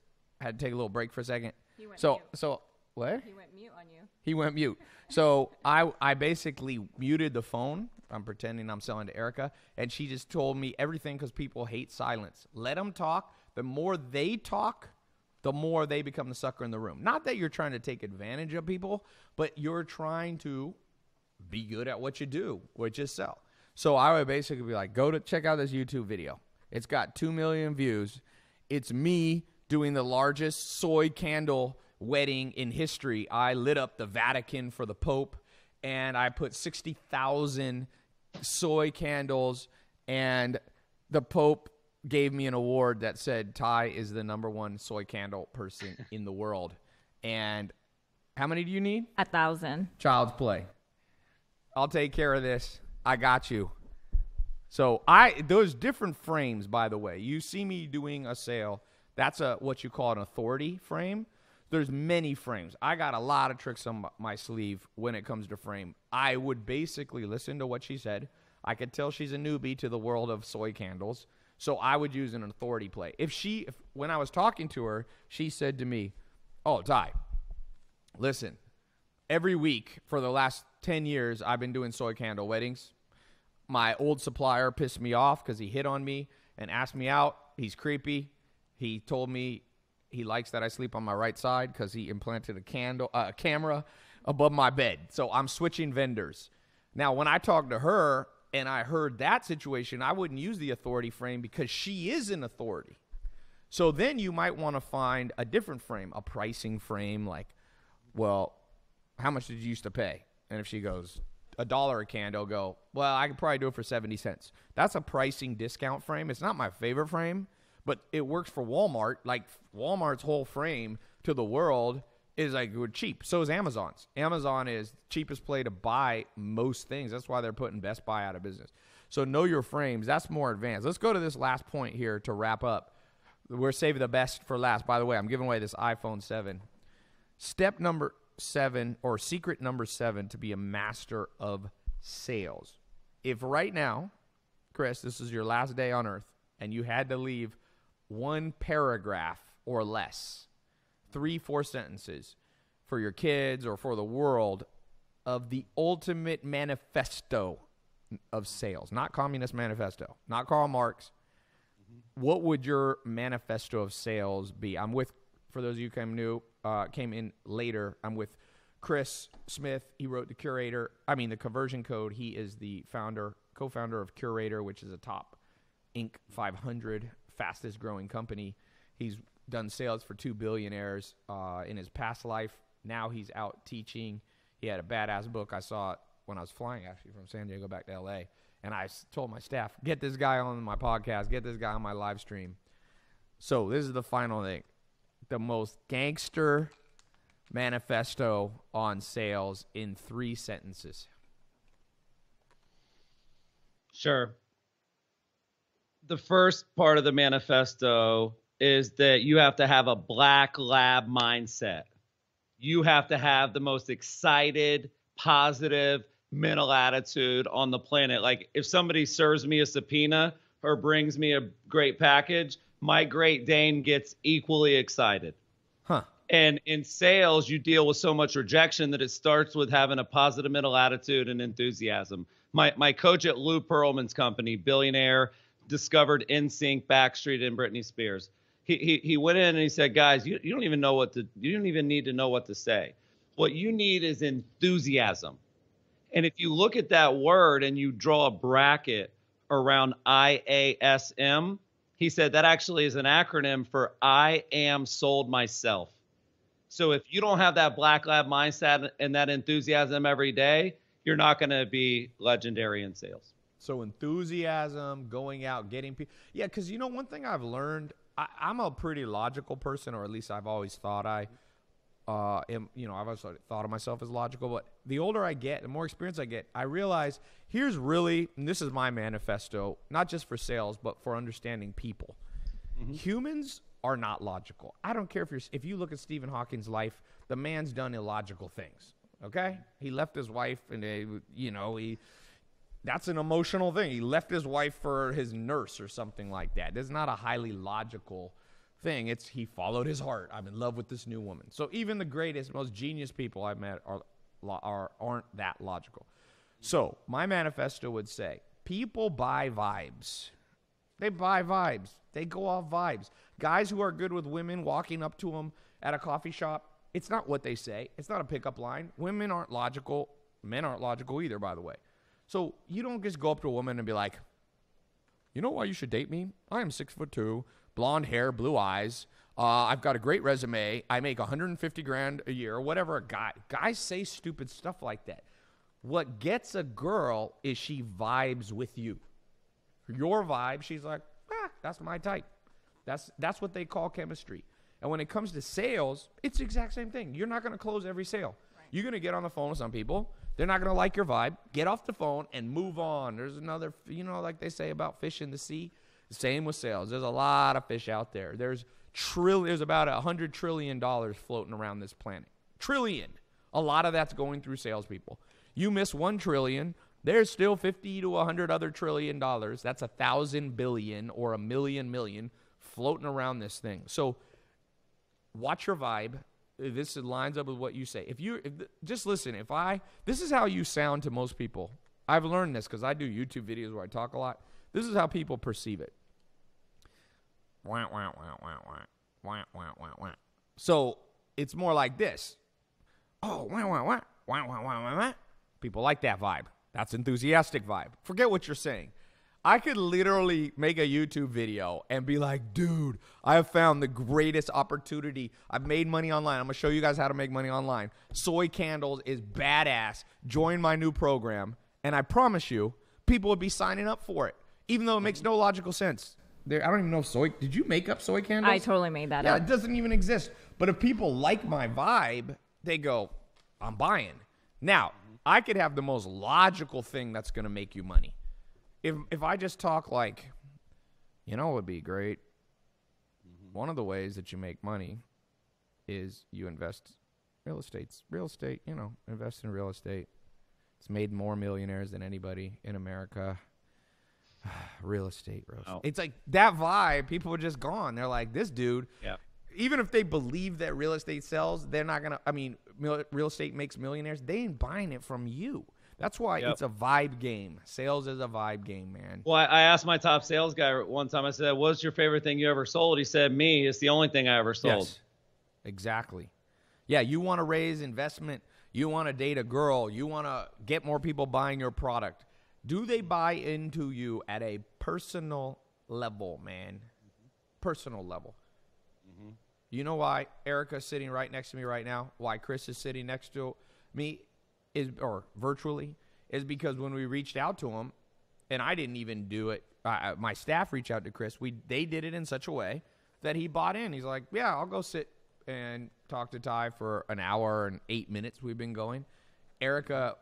had to take a little break for a second. He went So mute. what? He went mute on you. He went mute. So I basically muted the phone. I'm pretending I'm selling to Erica. And she just told me everything because people hate silence. Let them talk. The more they talk, the more they become the sucker in the room. Not that you're trying to take advantage of people, but you're trying to be good at what you do, which is sell. So I would basically be like, check out this YouTube video. It's got 2 million views. It's me doing the largest soy candle wedding in history. I lit up the Vatican for the Pope, and I put 60,000 soy candles, and the Pope gave me an award that said Ty is the #1 soy candle person in the world. And how many do you need? 1,000. Child's play. I'll take care of this. I got you. So those different frames, by the way. You see me doing a sale. That's what you call an authority frame. There's many frames. I got a lot of tricks on my sleeve when it comes to frame. I would basically listen to what she said. I could tell she's a newbie to the world of soy candles. So I would use an authority play. When I was talking to her, she said to me, "Oh, Ty, listen, every week for the last 10 years, I've been doing soy candle weddings. My old supplier pissed me off because he hit on me and asked me out. He's creepy. He told me he likes that I sleep on my right side because he implanted a camera above my bed. So I'm switching vendors." Now, when I talked to her and I heard that situation, I wouldn't use the authority frame because she is an authority. So then you might want to find a different frame, a pricing frame, like, well, how much did you used to pay? And if she goes, $1 a candle, go, well, I could probably do it for 70 cents. That's a pricing discount frame. It's not my favorite frame, but it works for Walmart. Like Walmart's whole frame to the world is like we're cheap. So is Amazon's. Amazon is cheapest play to buy most things. That's why they're putting Best Buy out of business. So know your frames. That's more advanced. Let's go to this last point here to wrap up. We're saving the best for last. By the way, I'm giving away this iPhone 7. Step number 7, or secret number 7 to be a master of sales. If right now, Chris, this is your last day on earth, and you had to leave one paragraph or less, 3-4 sentences for your kids or for the world of the ultimate manifesto of sales, not Communist Manifesto, not Karl Marx, what would your manifesto of sales be? I'm with, for those of you who came in later, I'm with Chris Smith. He wrote the Conversion Code. He is the co-founder of Curator, which is a top Inc. 500 fastest growing company. He's done sales for 2 billionaires in his past life. Now he's out teaching. He had a badass book. I saw it when I was flying, actually, from San Diego back to L.A., and I told my staff, get this guy on my podcast, get this guy on my live stream. So this is the final thing. The most gangster manifesto on sales in 3 sentences. Sure. The first part of the manifesto is that you have to have a black lab mindset. You have to have the most excited, positive mental attitude on the planet. Like if somebody serves me a subpoena or brings me a great package, my Great Dane gets equally excited. Huh. And in sales, you deal with so much rejection that it starts with having a positive mental attitude and enthusiasm. My coach at Lou Pearlman's company, billionaire, discovered NSYNC, Backstreet, and Britney Spears. He went in and he said, guys, you don't even need to know what to say. What you need is enthusiasm. And if you look at that word and you draw a bracket around IASM, he said that actually is an acronym for I am sold myself. So if you don't have that black lab mindset and that enthusiasm every day, you're not going to be legendary in sales. So enthusiasm, going out, getting people. Yeah, because you know, one thing I've learned, I'm a pretty logical person, or at least I've always thought I am. You know, I've always thought of myself as logical. But the older I get, the more experience I get, I realize here's really, and this is my manifesto, not just for sales, but for understanding people. Humans are not logical. I don't care if you look at Stephen Hawking's life, the man's done illogical things. Okay, he left his wife, and that's an emotional thing. He left his wife for his nurse or something like that. It's not a highly logical thing. It's he followed his heart. I'm in love with this new woman. So even the greatest, most genius people I've met aren't that logical. So my manifesto would say, people buy vibes. They buy vibes. They go off vibes. Guys who are good with women walking up to them at a coffee shop, it's not what they say. It's not a pickup line. Women aren't logical. Men aren't logical either, by the way. So you don't just go up to a woman and be like, you know why you should date me? I am 6'2", blonde hair, blue eyes. I've got a great resume. I make $150,000 a year, or whatever. Guys say stupid stuff like that. What gets a girl is she vibes with you. Your vibe, she's like, that's my type. That's what they call chemistry. And when it comes to sales, it's the exact same thing. You're not going to close every sale. Right. You're going to get on the phone with some people. They're not going to like your vibe. Get off the phone and move on. There's another, like they say about fish in the sea. Same with sales. There's a lot of fish out there. There's about $100 trillion floating around this planet. Trillion. A lot of that's going through salespeople. You miss $1 trillion, there's still 50 to 100 other $1 trillion. That's 1,000 billion or a million floating around this thing. So watch your vibe. This lines up with what you say. Just listen. This is how you sound to most people. I've learned this because I do YouTube videos where I talk a lot. This is how people perceive it. So it's more like this. Oh, people like that vibe. That's enthusiastic vibe. Forget what you're saying. I could literally make a YouTube video and be like, dude, I have found the greatest opportunity. I've made money online. I'm going to show you guys how to make money online. Soy candles is badass. Join my new program. And I promise you, people would be signing up for it, even though it makes no logical sense. I don't even know if did you make up soy candles? I totally made that up. Yeah, it doesn't even exist. But if people like my vibe, they go, I'm buying. Now, I could have the most logical thing that's going to make you money. If I just talk like, it would be great. One of the ways that you make money is you invest real estate, invest in real estate. It's made more millionaires than anybody in America. Real estate. Oh. It's like that vibe, people are just gone. They're like, this dude, even if they believe that real estate sells, they're not going to, real estate makes millionaires. They ain't buying it from you. That's why it's a vibe game. Sales is a vibe game, man. Well, I asked my top sales guy one time, I said, what's your favorite thing you ever sold? He said, me. It's the only thing I ever sold. Yes, exactly. Yeah, you want to raise investment. You want to date a girl. You want to get more people buying your product. Do they buy into you at a personal level, man? Personal level. You know why Erica's sitting right next to me right now? Why Chris is sitting next to me virtually is because when we reached out to him, and I didn't even do it, my staff reached out to Chris. They did it in such a way that he bought in. He's like, yeah, I'll go sit and talk to Ty for an hour and 8 minutes. We've been going. Erica,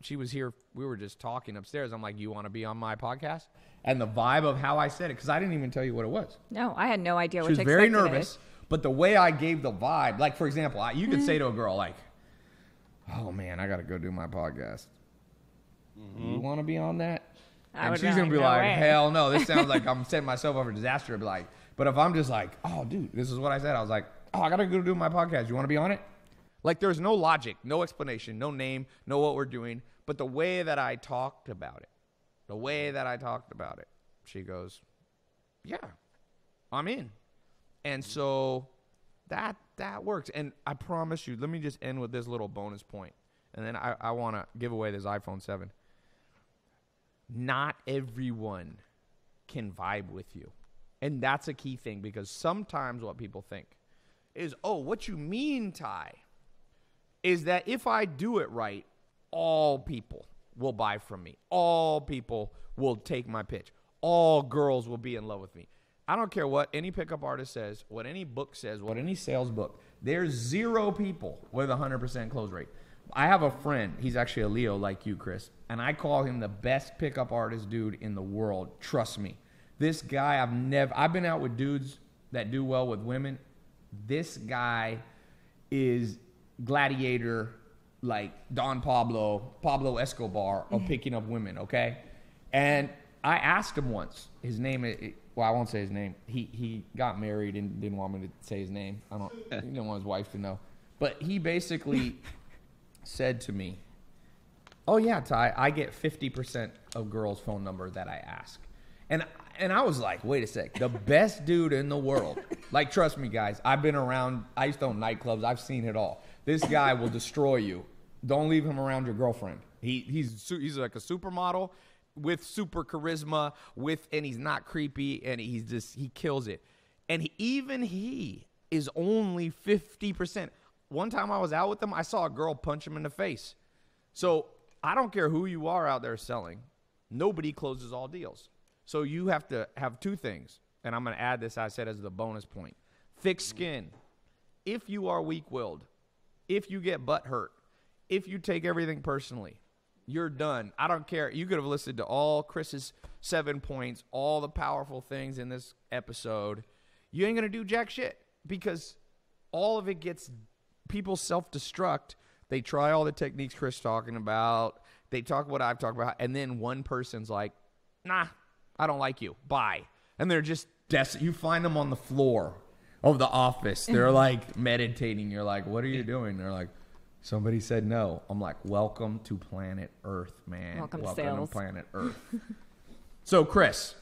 she was here. We were just talking upstairs. I'm like, you want to be on my podcast? And the vibe of how I said it, because I didn't even tell you what it was. No, I had no idea what to expect. She was very nervous, but the way I gave the vibe, like, for example, you could say to a girl, like, oh, man, I got to go do my podcast. You want to be on that? And she's going to be like, hell no. This sounds like I'm setting myself up for disaster. I'd be like, but if I'm just like, oh, dude, this is what I said. I was like, oh, I got to go do my podcast. You want to be on it? Like, there's no logic, no explanation, no name, no what we're doing. But the way that I talked about it, she goes, yeah, I'm in. And so that works. And I promise you, let me just end with this little bonus point. and then I want to give away this iPhone 7. Not everyone can vibe with you. And that's a key thing, because sometimes what people think is, oh, what you mean, Ty, is that if I do it right, all people will buy from me. All people will take my pitch. All girls will be in love with me. I don't care what any pickup artist says, what any book says, what any sales book. There's 0 people with a 100% close rate. I have a friend. He's actually a Leo like you, Chris. And I call him the best pickup artist dude in the world. Trust me. This guy, I've been out with dudes that do well with women. This guy is gladiator, like Don Pablo Escobar of picking up women, okay? And I asked him once, his name, well, I won't say his name. He got married and didn't want me to say his name. He didn't want his wife to know. But he basically said to me, oh yeah, Ty, I get 50% of girls' phone number that I ask. And I was like, wait a sec, the best dude in the world. Like, trust me, guys, I've been around, I used to own nightclubs, I've seen it all. This guy will destroy you. Don't leave him around your girlfriend. He's like a supermodel with super charisma, and he's not creepy, and he kills it. And even he is only 50%. One time I was out with him, I saw a girl punch him in the face. So I don't care who you are out there selling. Nobody closes all deals. So you have to have 2 things, and I'm going to add this, I said, as the bonus point. Thick skin. If you are weak-willed, if you get butt hurt, if you take everything personally, you're done. I don't care. You could have listened to all Chris's 7 points, all the powerful things in this episode. You ain't going to do jack shit, because all of it gets people self-destruct. They try all the techniques Chris talking about. They talk what I've talked about, and then one person's like, nah, I don't like you. Bye. And they're just you find them on the floor of the office. They're like meditating. You're like, what are you doing? They're like, somebody said no. I'm like, welcome to planet Earth, man. Welcome to planet Earth. So, Chris,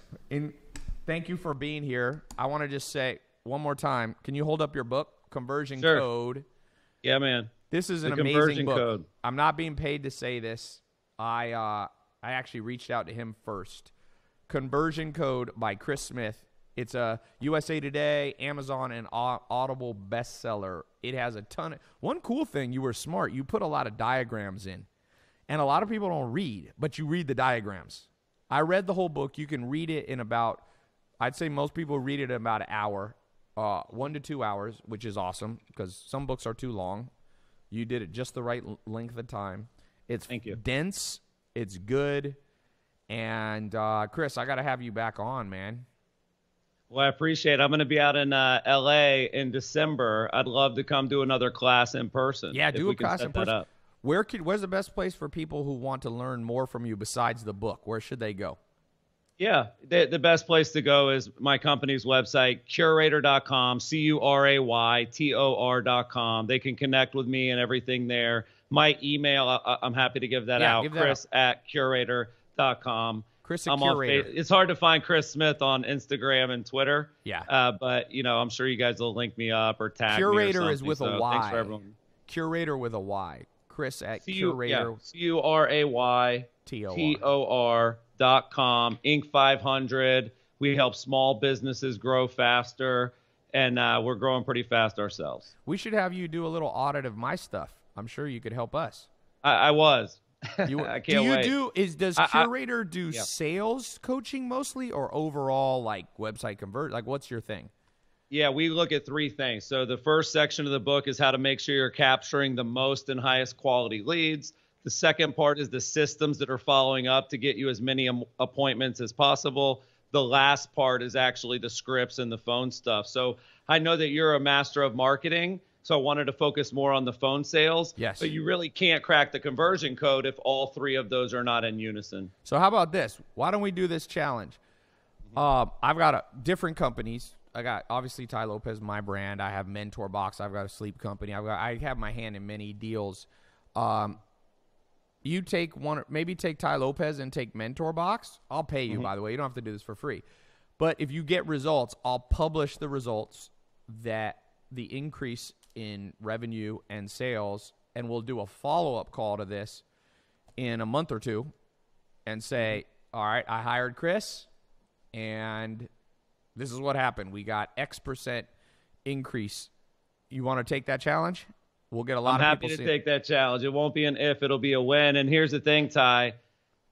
thank you for being here. I want to just say one more time, can you hold up your book, Conversion Sure. Code? Yeah, man. This is an amazing book. Code. I'm not being paid to say this. I actually reached out to him first. Conversion Code by Chris Smith. It's a USA Today, Amazon, and Audible bestseller. It has a ton of... One cool thing, you were smart. You put a lot of diagrams in. And a lot of people don't read, but you read the diagrams. I read the whole book. You can read it in about... I'd say most people read it in about an hour, 1 to 2 hours, which is awesome, because some books are too long. You did it just the right length of time. It's dense. It's good. And, Chris, I got to have you back on, man. Well, I appreciate it. I'm going to be out in L.A. in December. I'd love to come do another class in person. Yeah, do a class in person. Where's the best place for people who want to learn more from you besides the book? Where should they go? Yeah, the best place to go is my company's website, Curaytor.com, Curaytor.com. They can connect with me and everything there. My email, I'm happy to give that out, Chris@Curaytor.com. Chris at Curator. It's hard to find Chris Smith on Instagram and Twitter. Yeah. But, I'm sure you guys will link me up or tag Curator me or is with a Y. Thanks for everyone. Curator with a Y. Chris at Curator. Curaytor.com, Inc. 500. We help small businesses grow faster, and we're growing pretty fast ourselves. We should have you do a little audit of my stuff. I'm sure you could help us. I was. I can't wait. Does Curator do sales coaching mostly, or overall like website convert? Like, what's your thing? Yeah, we look at 3 things. So the first section of the book is how to make sure you're capturing the most and highest quality leads. The second part is the systems that are following up to get you as many appointments as possible. The last part is actually the scripts and the phone stuff. So I know that you're a master of marketing, so I wanted to focus more on the phone sales. Yes. But you really can't crack the conversion code if all 3 of those are not in unison. So how about this? Why don't we do this challenge? I've got different companies. I got, obviously, Ty Lopez, my brand. I have Mentor Box. I've got a sleep company. I have my hand in many deals. You take one, maybe take Ty Lopez and take Mentor Box. I'll pay you, by the way. You don't have to do this for free. But if you get results, I'll publish the results that the increase in revenue and sales and we'll do a follow-up call to this in a month or two and say, all right, I hired Chris, and this is what happened. We got X% increase. You want to take that challenge? We'll get a lot of people. I'm happy to take that challenge. It won't be an if, it'll be a when. And here's the thing, Ty.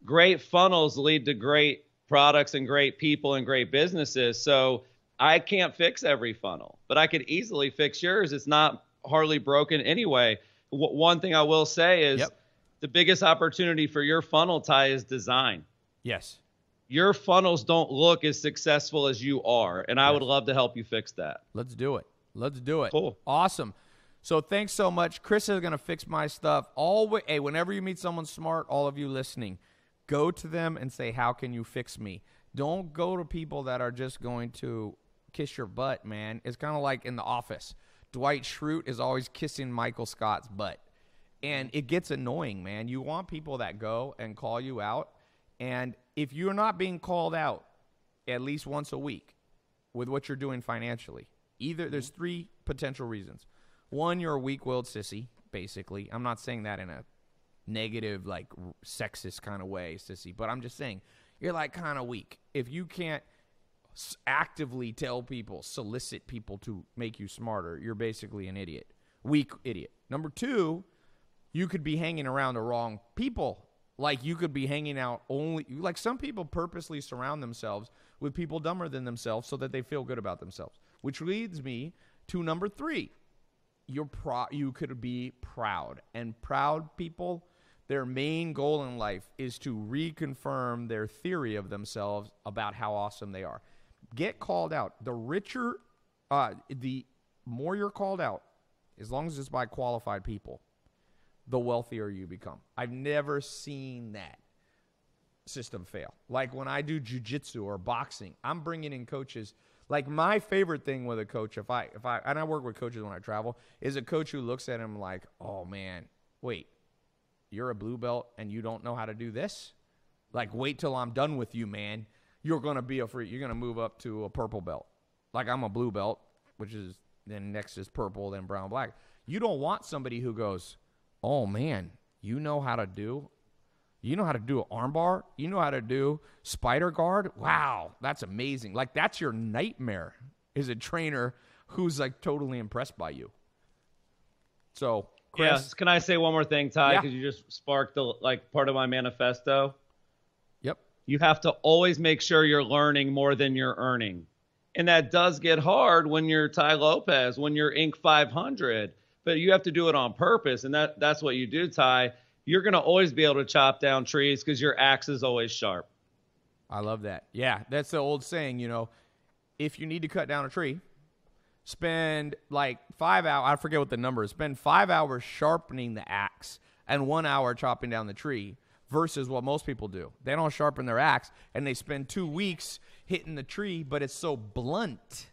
Great funnels lead to great products and great people and great businesses. So I can't fix every funnel, but I could easily fix yours. It's not hardly broken anyway. One thing I will say is the biggest opportunity for your funnel, Ty, is design. Yes. Your funnels don't look as successful as you are, and I would love to help you fix that. Let's do it. Let's do it. Cool. Awesome. So thanks so much. Chris is going to fix my stuff. Hey, whenever you meet someone smart, all of you listening, go to them and say, how can you fix me? Don't go to people that are just going to kiss your butt, man. It's kind of like in The Office. Dwight Schrute is always kissing Michael Scott's butt. And it gets annoying, man. You want people that go and call you out. And if you're not being called out at least once a week with what you're doing financially, there's three potential reasons. One, you're a weak-willed sissy, basically. I'm not saying that in a negative, like, sexist kind of way, sissy. But I'm just saying you're, like, kind of weak. If you can't actively tell people, solicit people to make you smarter, you're basically an idiot. Weak idiot. Number two, you could be hanging around the wrong people. Like, you could be hanging out like some people purposely surround themselves with people dumber than themselves so that they feel good about themselves. Which leads me to number three. You could be proud. And proud people, their main goal in life is to reconfirm their theory of themselves about how awesome they are. Get called out. The more you're called out, as long as it's by qualified people, the wealthier you become. I've never seen that system fail. Like when I do jiu-jitsu or boxing, I'm bringing in coaches. Like my favorite thing with a coach, and I work with coaches when I travel, is a coach who looks at him like, oh man, wait, you're a blue belt and you don't know how to do this? Like, wait till I'm done with you, man. You're going to move up to a purple belt. Like I'm a blue belt, which is then next is purple, then brown, black. You don't want somebody who goes, oh man, you know how to do an armbar? You know how to do spider guard? Wow, that's amazing. Like that's your nightmare, is a trainer who's like totally impressed by you. So, Chris, yes, can I say one more thing, Ty? Yeah. Because you just sparked part of my manifesto. Yep. You have to always make sure you're learning more than you're earning. And that does get hard when you're Ty Lopez, when you're Inc. 500. But you have to do it on purpose, and that's what you do, Ty. You're going to always be able to chop down trees because your axe is always sharp. I love that. Yeah, that's the old saying, if you need to cut down a tree, spend like 5 hours, I forget what the number is, spend 5 hours sharpening the axe and 1 hour chopping down the tree versus what most people do. They don't sharpen their axe, and they spend 2 weeks hitting the tree, but it's so blunt.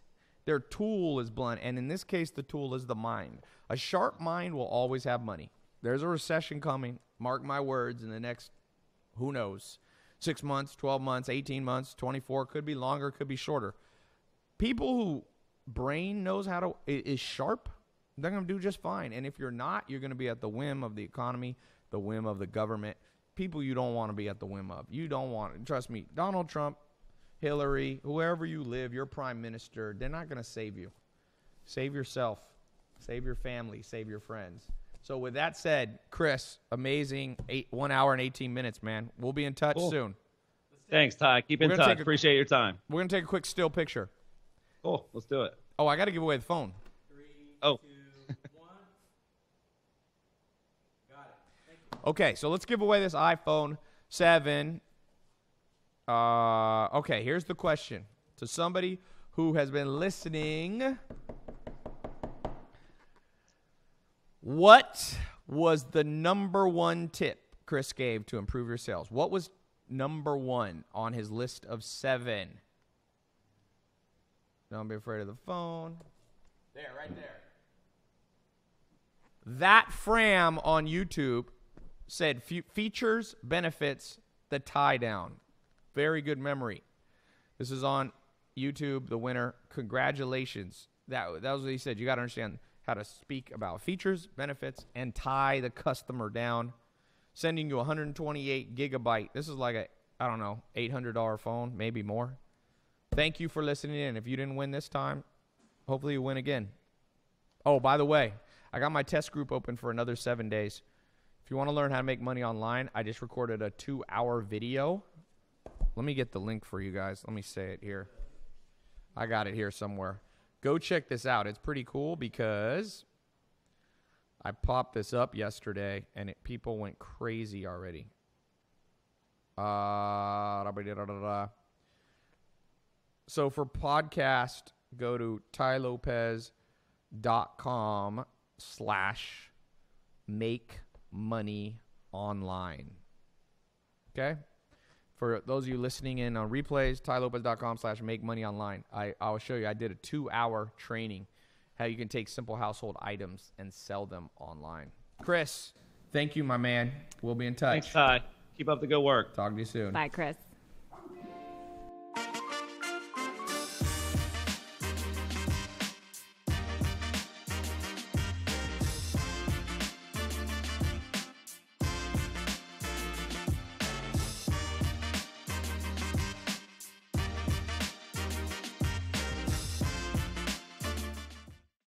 Their tool is blunt, and in this case, the tool is the mind. A sharp mind will always have money. There's a recession coming. Mark my words, in the next, who knows, 6 months, 12 months, 18 months, 24, could be longer, could be shorter. People who brain knows how to, is sharp, they're going to do just fine. And if you're not, you're going to be at the whim of the economy, the whim of the government. People you don't want to be at the whim of. You don't want, trust me, Donald Trump, Hillary, whoever you live, your prime minister, they're not going to save you. Save yourself. Save your family. Save your friends. So with that said, Chris, amazing, 1 hour and 18 minutes, man. We'll be in touch soon. Thanks, Ty. Keep in touch. Appreciate your time. We're going to take a quick still picture. Cool. Let's do it. Oh, I got to give away the phone. 3, Oh. 2, 1. Got it. Thank you. Okay, so let's give away this iPhone 7. Okay, here's the question. To somebody who has been listening, what was the number one tip Chris gave to improve your sales? What was number one on his list of 7? Don't be afraid of the phone. There, right there. That Fram on YouTube said features, benefits, the tie down. Very good memory. This is on YouTube, the winner. Congratulations. That was what he said. You got to understand how to speak about features, benefits, and tie the customer down. Sending you 128 gigabyte. This is like a, I don't know, $800 phone, maybe more. Thank you for listening in. If you didn't win this time, hopefully you win again. Oh, by the way, I got my test group open for another 7 days. If you want to learn how to make money online, I just recorded a 2-hour video. Let me get the link for you guys. Let me say it here. I got it here somewhere. Go check this out. It's pretty cool because I popped this up yesterday and people went crazy already. So for podcast, go to tylopez.com/make-money-online. Okay? For those of you listening in on replays, tylopez.com/make-money-online. I'll show you. I did a 2-hour training how you can take simple household items and sell them online. Chris, thank you, my man. We'll be in touch. Thanks, Ty. Keep up the good work. Talk to you soon. Bye, Chris.